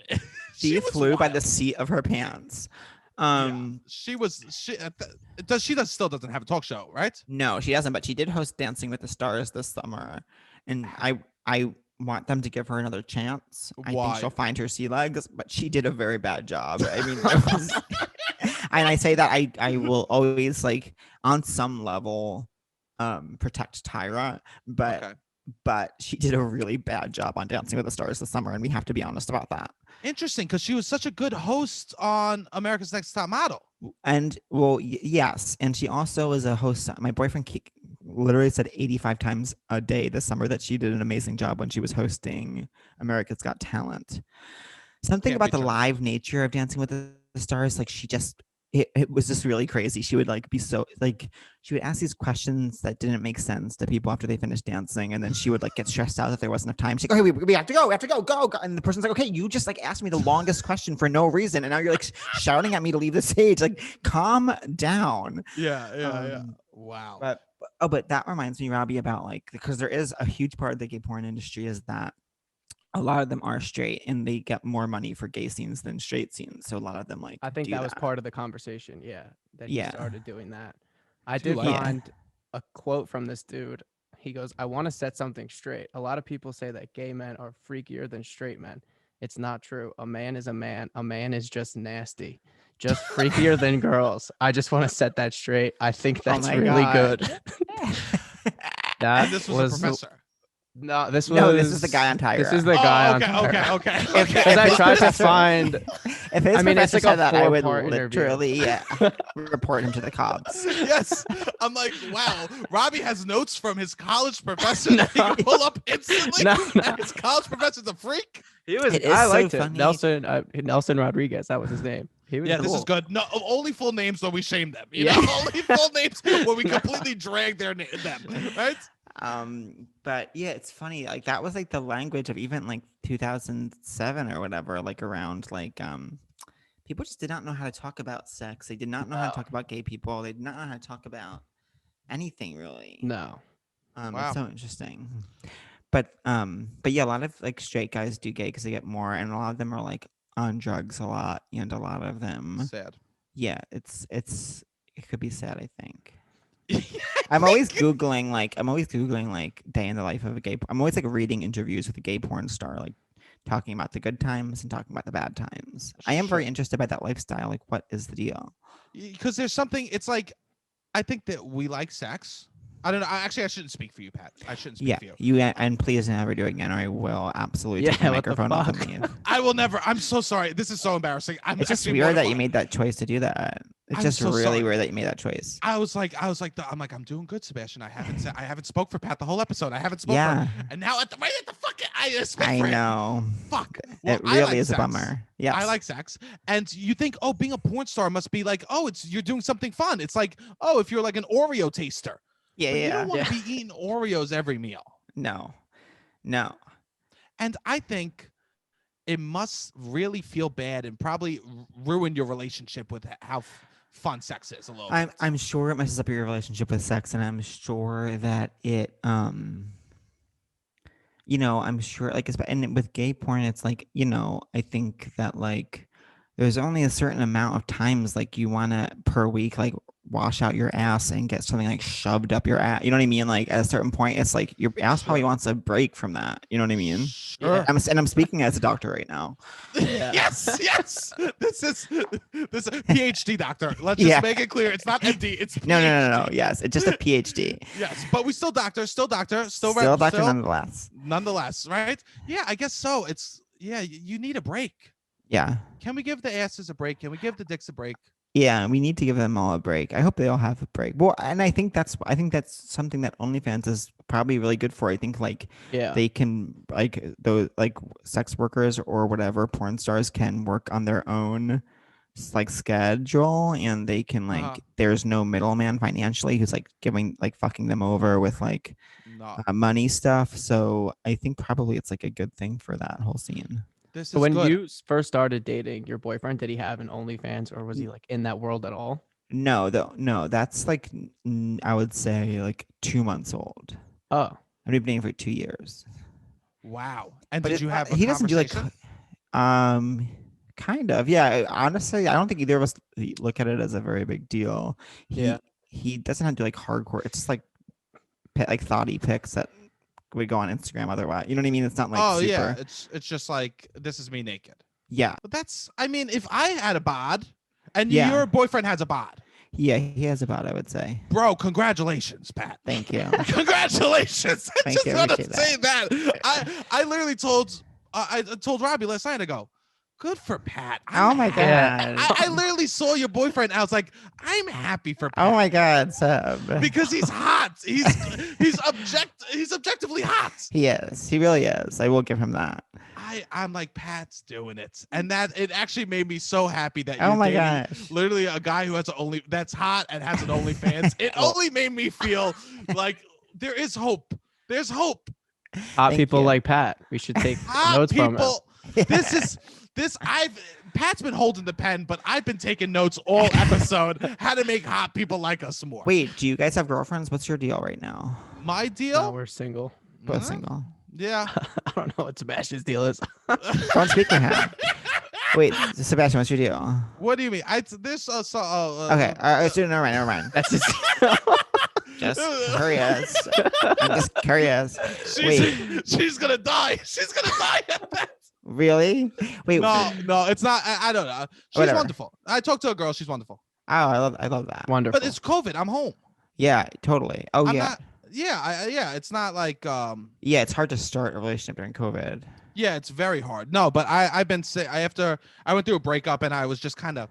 She was flew by wild. the seat of her pants. She still doesn't have a talk show, right? No, she doesn't, but she did host Dancing with the Stars this summer. And I want them to give her another chance. I Why? think she'll find her sea legs, but she did a very bad job. I mean, and I say that I will always like on some level protect Tyra, but Okay. but she did a really bad job on Dancing with the Stars this summer, and we have to be honest about that. Interesting, because she was such a good host on America's Next Top Model. And well, yes, and she also is a host. My boyfriend literally said 85 times a day this summer that she did an amazing job when she was hosting America's Got Talent. Something Can't about be the true. live nature of Dancing with the Stars, like she just it was just really crazy. She would like be so like she would ask these questions that didn't make sense to people after they finished dancing, and then she would like get stressed out if there wasn't enough time. She's like, "Okay, we have to go," and the person's like, "Okay, you just like asked me the longest question for no reason, and now you're like shouting at me to leave the stage. Like, calm down." Yeah. Wow. But that reminds me, Robbie, about like because there is a huge part of the gay porn industry is that a lot of them are straight and they get more money for gay scenes than straight scenes. So a lot of them like I think do that was part of the conversation. Yeah, that he Yeah. started doing that. I Too did late. find a quote from this dude. He goes, "I want to set something straight. A lot of people say that gay men are freakier than straight men. It's not true. A man is a man. A man is just nasty, just freakier than girls. I just want to set that straight. I think that's my really God. good." And this was a professor. No, this is the guy on Tyra. This is the guy on okay, Tyra. okay. Because I tried to find. If his I mean, it's professor like said a that, I would 4-part interview. literally report him to the cops. Yes. I'm like, wow. Robbie has notes from his college professor that he can pull up instantly. No. And his college professor's a freak. He was. It is I so liked it. funny. Nelson Rodriguez. That was his name. He was. Yeah, cool. this is good. No, only full names when we shame them. You Yeah. know, only full names when we completely drag them, right? But yeah, it's funny. Like that was like the language of even like 2007 or whatever. Like around like people just did not know how to talk about sex. They did not know how to talk about gay people. They did not know how to talk about anything really. No. Wow. It's so interesting. But yeah, a lot of like straight guys do gay because they get more, and a lot of them are like on drugs a lot, and a lot of them, Sad. yeah, it could be sad. I think. I'm always googling like day in the life of a gay. I'm always like reading interviews with a gay porn star, like talking about the good times and talking about the bad times. I am very interested by that lifestyle. Like, what is the deal? Because there's something. It's like, I think that we like sex. I don't know. I shouldn't speak for you, Pat. I shouldn't speak for you. And please never do it again, or I will absolutely take the Yeah, what the microphone off and fuck? leave. I will never. I'm so sorry. This is so embarrassing. I'm It's just actually weird that you mortified. made that choice to do that. It's I'm just so really sorry. weird that you made that choice. I'm doing good, Sebastian. I haven't spoke for Pat the whole episode. I haven't spoken. Yeah, And now right at the fucking, I spoke I for him. know. Fuck. Well, It I really like is a sex. bummer. Yeah, I like sex. And you think, oh, being a porn star must be like, oh, you're doing something fun. It's like, oh, if you're like an Oreo taster. Yeah, But yeah. you don't want to Yeah. be eating Oreos every meal. No. And I think it must really feel bad and probably ruin your relationship with how fun sex is a little bit. I'm sure it messes up your relationship with sex, and I'm sure that it I'm sure like and with gay porn, it's like I think that like there's only a certain amount of times like you want to per week like wash out your ass and get something like shoved up your ass. You know what I mean? Like at a certain point, it's like your ass probably wants a break from that. You know what I mean? Sure. I'm speaking as a doctor right now. Yes. This is PhD doctor. Let's just make it clear. It's not MD. It's PhD. No. Yes, it's just a PhD. Yes, but we still doctor, still doctor, still doctor nonetheless. Nonetheless, right? Yeah, I guess so. It's you need a break. Yeah. Can we give the asses a break? Can we give the dicks a break? Yeah, we need to give them all a break. I hope they all have a break. Well, and I think that's something that OnlyFans is probably really good for. I think like they can like those like sex workers or whatever porn stars can work on their own like schedule, and they can like there's no middleman financially who's like giving like fucking them over with like money stuff. So I think probably it's like a good thing for that whole scene. So when you first started dating your boyfriend, did he have an OnlyFans or was he like in that world at all? No, that's like I would say like 2 months old. Oh, I've been dating for 2 years. Wow. And did you have? He doesn't do like, kind of. Yeah. Honestly, I don't think either of us look at it as a very big deal. He doesn't have to do like hardcore. It's just like thoughty pics that would go on Instagram otherwise. You know what I mean? It's not like super. It's just like this is me naked. Yeah. But that's if I had a bod and your boyfriend has a bod. Yeah, he has a bod, I would say. Bro, congratulations, Pat. Thank you. Congratulations. I Thank just want to say that. I literally told Robbie last night, I go, good for Pat. Oh my God. I literally saw your boyfriend. I was like, I'm happy for Pat. Oh my God, Seb. Because he's hot. He's objectively hot. He is. He really is. I will give him that. I'm like, Pat's doing it. And that it actually made me so happy that you're dating literally a guy who has that's hot and has an OnlyFans. It only made me feel like there is hope. There's hope. Hot people like Pat. We should take notes from him. Pat's been holding the pen, but I've been taking notes all episode how to make hot people like us more. Wait, do you guys have girlfriends? What's your deal right now? My deal? No, we're single. Both single. Yeah. I don't know what Sebastian's deal is. Don't speak to him. Wait, Sebastian, what's your deal? What do you mean? Okay, never mind. That's just just curious. I'm just curious. She's gonna die. She's gonna die at that. Really? Wait. No, it's not. I don't know. She's wonderful. I talked to a girl. She's wonderful. Oh, I love that. Wonderful. But it's COVID. I'm home. Yeah, totally. Oh, yeah. It's not like Yeah, it's hard to start a relationship during COVID. Yeah, it's very hard. No, but I've been sick. I went through a breakup and I was just kind of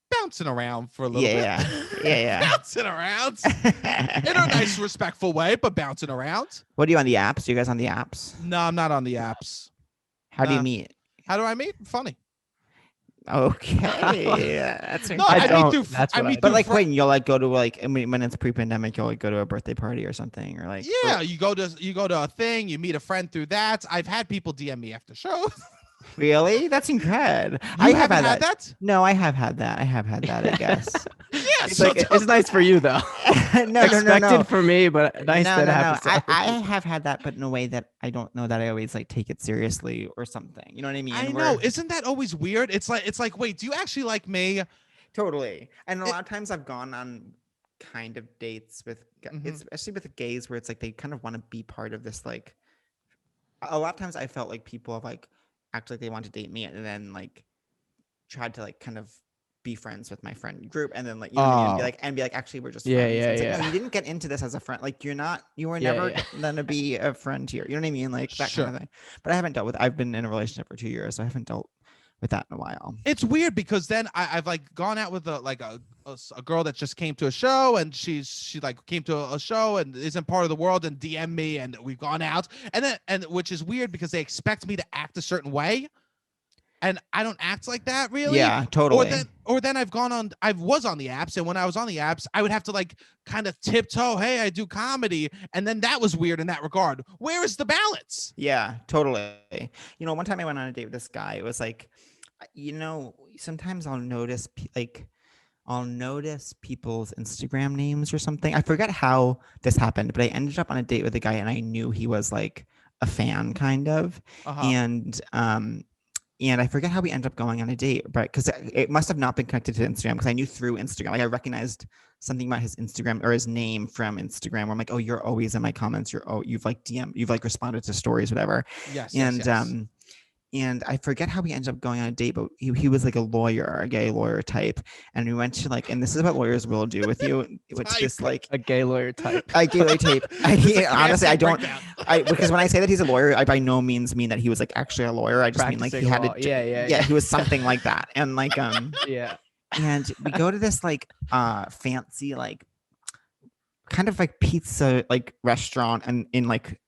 bouncing around for a little bit. Yeah. Bouncing around in a nice, respectful way, but bouncing around. What are you on the apps? You guys on the apps? No, I'm not on the apps. How do you meet? How do I meet? Funny. Okay. That's no, I meet but like when you'll like go to like when it's pre-pandemic, you'll like go to a birthday party or something, or like you go to a thing, you meet a friend through that. I've had people DM me after shows. Really? That's incredible. I have had that. No, I have had that. I guess. Yeah, it's nice for you though. No. Expected for me, but nice that happens. I have had that, but in a way that I don't know that I always like take it seriously or something. You know what I mean? I know. Isn't that always weird? It's like, wait, do you actually like me? Totally. And a lot of times I've gone on kind of dates with, especially with the gays, where it's like they kind of want to be part of this. Like, a lot of times I felt like people have like acted like they want to date me, and then like tried to like kind of be friends with my friend group, and then like you know what I mean? and be like actually we're just friends. Like, no, you didn't get into this as a friend. Like you were never gonna be a friend here. You know what I mean? Like that kind of thing. But I've been in a relationship for 2 years, so I haven't dealt with that in a while. It's weird because then I've like gone out with a girl that just came to a show, and she like came to a show and isn't part of the world, and DM me, and we've gone out, and which is weird because they expect me to act a certain way. And I don't act like that really. Yeah, totally. Or then I was on the apps, and when I was on the apps, I would have to like kind of tiptoe, hey, I do comedy. And then that was weird in that regard. Where is the balance? Yeah, totally. You know, one time I went on a date with this guy. It was like, you know, sometimes I'll notice people's Instagram names or something. I forget how this happened, but I ended up on a date with a guy, and I knew he was like a fan kind of. And And I forget how we ended up going on a date, but because it must have not been connected to Instagram, because I knew through Instagram, like I recognized something about his Instagram or his name from Instagram. Where I'm like, oh, you're always in my comments. You've like you've like responded to stories, whatever. Yes. And Yes. and I forget how we ended up going on a date, but he was like a lawyer, a gay lawyer type. And we went to like, and this is what lawyers will do with you. It's just like A gay lawyer type. a gay lawyer type. Honestly, I don't, breakdown. because when I say that he's a lawyer, I by no means mean that he was like actually a lawyer. I just mean like he Practicing had law. to, Yeah. he was something like that. And like, Yeah. and we go to this like fancy, like kind of like pizza like restaurant and in like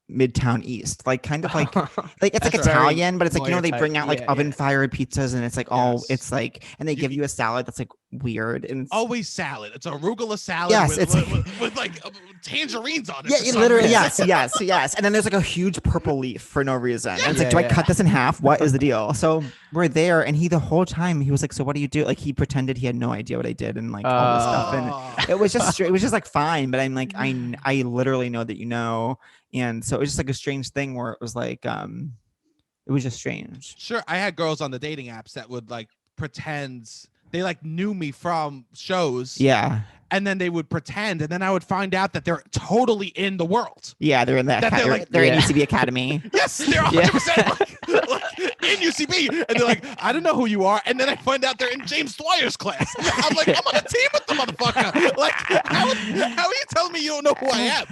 Midtown East, like kind of like it's like That's very Italian, but it's like, you know, lawyer they type. bring out like Yeah, oven fired pizzas, and it's like all Yes. it's like, and they give you a salad that's like weird and it's, Always salad. It's arugula salad Yes, with, it's- with like tangerines on it. yeah, for it some literally, reason. yes. And then there's like a huge purple leaf for no reason. And it's like, Yeah, do I yeah. cut this in half? What is the deal? So we're there, and he the whole time he was like, so what do you do? Like he pretended he had no idea what I did and like all this stuff. And Oh. it was just it was just like fine, but I'm like, I literally know that you know. And so it was just like a strange thing where it was like it was just strange. Sure, I had girls on the dating apps that would like pretend they like knew me from shows. Yeah. And then they would pretend, and then I would find out that they're totally in the world. Yeah, they're in that. That they're like- they're in Yeah. UCB Academy. Yes, they're 100% like in UCB, and they're like, I don't know who you are, and then I find out they're in James Dwyer's class. I'm like, I'm on a team with the motherfucker. Like, how are you telling me you don't know who I am?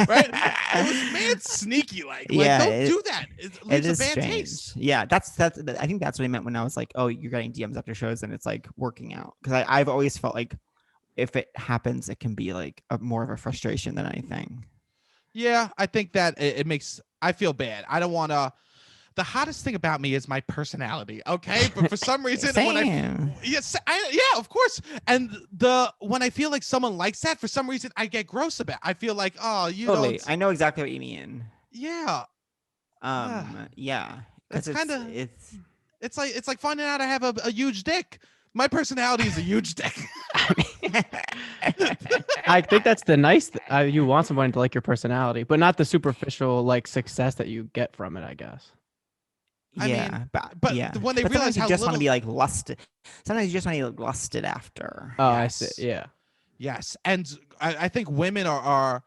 Right? It was mad sneaky. Like Yeah, don't do that. It leaves It is a bad strange. taste. Yeah, that's. I think that's what I meant when I was like, oh, you're getting DMs after shows, and it's like working out, because I've always felt like if it happens, it can be like more of a frustration than anything. Yeah, I think that it makes I feel bad. I don't want to. The hottest thing about me is my personality. Okay, but for some reason, when Same. yeah, of course. And when I feel like someone likes that, for some reason, I get gross about. I feel like, oh, you Totally. don't. I know exactly what you mean. Yeah, Yeah. It's 'Cause kinda- it's it's like finding out I have a huge dick. My personality is a huge dick. I think that's the nice. You want someone to like your personality, but not the superficial like success that you get from it, I guess. I yeah, mean, but yeah. when they But realize sometimes you how just want to little- be like lusted. Sometimes you just want to be lusted after. Oh, Yes. I see. Yeah. Yes, and I think women are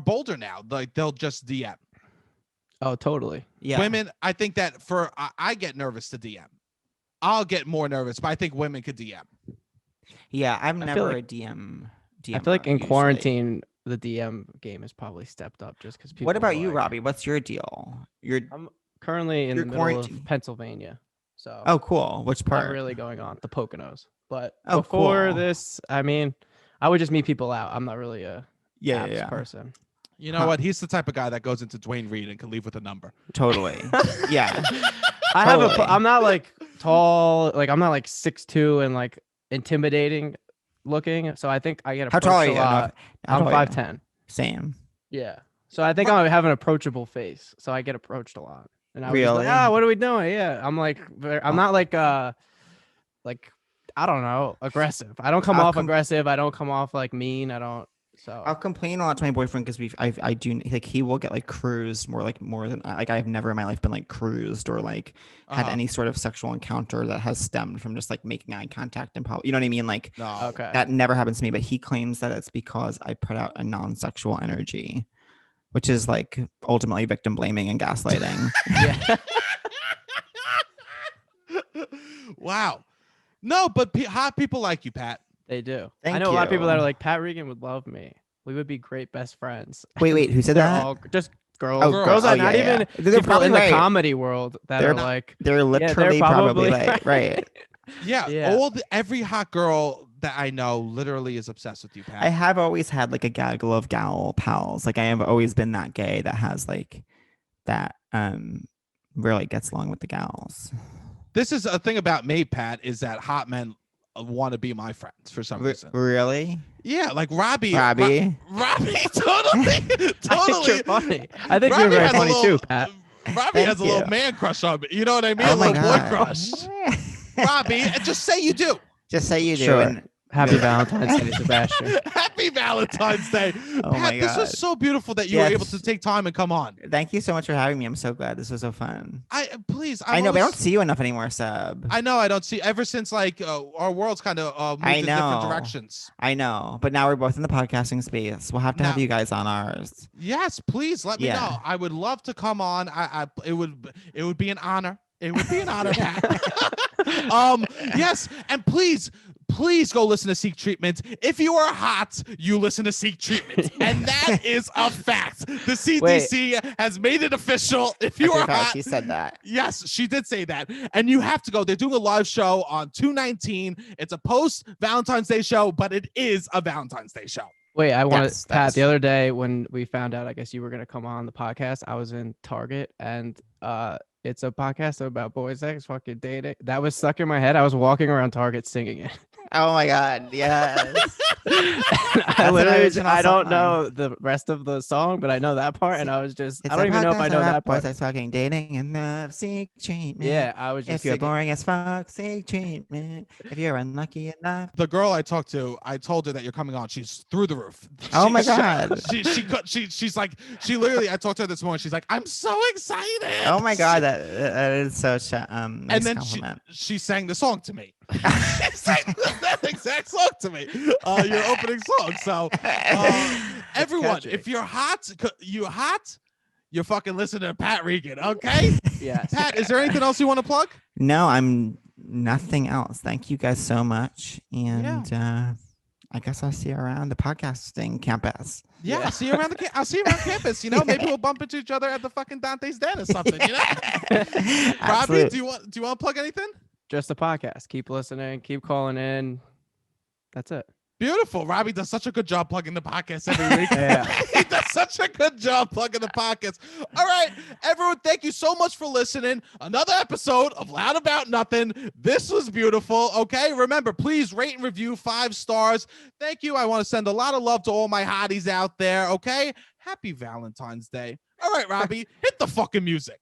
bolder now. Like they'll just DM. Oh, totally. Yeah. Women, I think that I get nervous to DM. I'll get more nervous, but I think women could DM. Yeah, I'm feel never like- a DM. I feel like in usually. quarantine, the DM game has probably stepped up just because people. What about are you, like- Robbie? What's your deal? You're I'm currently in You're the middle quarantined. of Pennsylvania, so oh cool. Which not part? really going on the Poconos. But Oh, before cool. this, I mean, I would just meet people out. I'm not really a Yeah, apps yeah, person. You know Huh. what? He's the type of guy that goes into Dwayne Reed and can leave with a number. totally. Yeah. I have Totally. I'm not like tall, like I'm not like 6'2" and like intimidating looking. So I think I get How approached tall are a you? lot. How I'm tall are you? 5'10". Same. Yeah. So I think I have an approachable face. So I get approached a lot. And I was just like, Really? what are we doing? Yeah. I'm like, I'm not like I don't know, aggressive. I don't come I'll off com- aggressive. I don't come off like mean. I don't. So I'll complain a lot to my boyfriend because I do like he will get like cruised more than like I've never in my life been like cruised or like had Uh-huh. any sort of sexual encounter that has stemmed from just like making eye contact and you know what I mean, like No. okay. that never happens to me, but he claims that it's because I put out a non-sexual energy, which is like ultimately victim blaming and gaslighting. Yeah. Wow. No, but hot people like you, Pat. They do. I Thank know a lot of people that you. are like, Pat Regan would love me. We would be great best friends. Wait, who said They're that? all just girls. Oh, girls girls. are Oh, not yeah, yeah. even They're people probably in the right. comedy world that They're are not- like, They're literally probably probably right. Yeah, Yeah. Every hot girl that I know literally is obsessed with you, Pat. I have always had like a gaggle of gal pals. Like I have always been that gay that has like that really gets along with the gals. This is a thing about me, Pat, is that hot men want to be my friends for some reason. Really? Yeah, like Robbie. Robbie? Robbie, totally, I think totally. you're funny. I think Robbie you're very has a funny little- too, Pat. Robbie Thank has a little you. man crush on me. You know what I mean? Oh a my little boy God. crush. Robbie, just say you do. Just say you do. Sure. And Happy Valentine's Day, Sebastian. Happy Happy Valentine's Day. Oh Pat, my this was God. so beautiful that you were able to take time and come on. Thank you so much for having me. I'm so glad. This was so fun. I know, but I don't see you enough anymore, Seb. I know I don't see ever since like our worlds kind of moved in different directions. I know, but now we're both in the podcasting space. We'll have to have you guys on ours. Yes, please let me know. I would love to come on. It would be an honor. It would be an honor, Pat. Yes, and please go listen to Seek Treatment. If you are hot, you listen to Seek Treatment, and that is a fact. The CDC has made it official. If you are hot, she said that. Yes, she did say that, and you have to go. They're doing a live show on 2/19. It's a post Valentine's Day show, but it is a Valentine's Day show. Wait, I want to, Pat, the other day when we found out, I guess you were going to come on the podcast, I was in Target and it's a podcast about boys sex, fucking dating. That was stuck in my head. I was walking around Target singing it. Oh my God, yes. I don't know the rest of the song, but I know that part, and I was just, I don't even know if I know that part. Boys fucking dating and love, seek treatment. Yeah, I was just if you're boring as fuck, seek treatment. If you're unlucky enough. The girl I talked to, I told her that you're coming on. She's through the roof. Oh my God. She's like, she literally, I talked to her this morning. She's like, I'm so excited. Oh my God, that is such a nice and then compliment. she sang the song to me. She sang that exact song to me. Your opening song. So everyone, if you're hot, you're fucking listening to Pat Regan, okay? Yes. Pat, is there anything else you want to plug? No, I'm nothing else. Thank you guys so much. And I guess I'll see you around the podcasting campus. Yeah, I'll see you around I'll see you around campus. You know, maybe we'll bump into each other at the fucking Dante's Den or something. You know, Robbie, do you want to plug anything? Just a podcast. Keep listening. Keep calling in. That's it. Beautiful. Robbie does such a good job plugging the podcast every week. Yeah. He does such a good job plugging the podcast. All right, everyone, thank you so much for listening. Another episode of Loud About Nothing. This was beautiful. Okay, remember, please rate and review 5 stars. Thank you. I want to send a lot of love to all my hotties out there. Okay, happy Valentine's Day. All right, Robbie, hit the fucking music.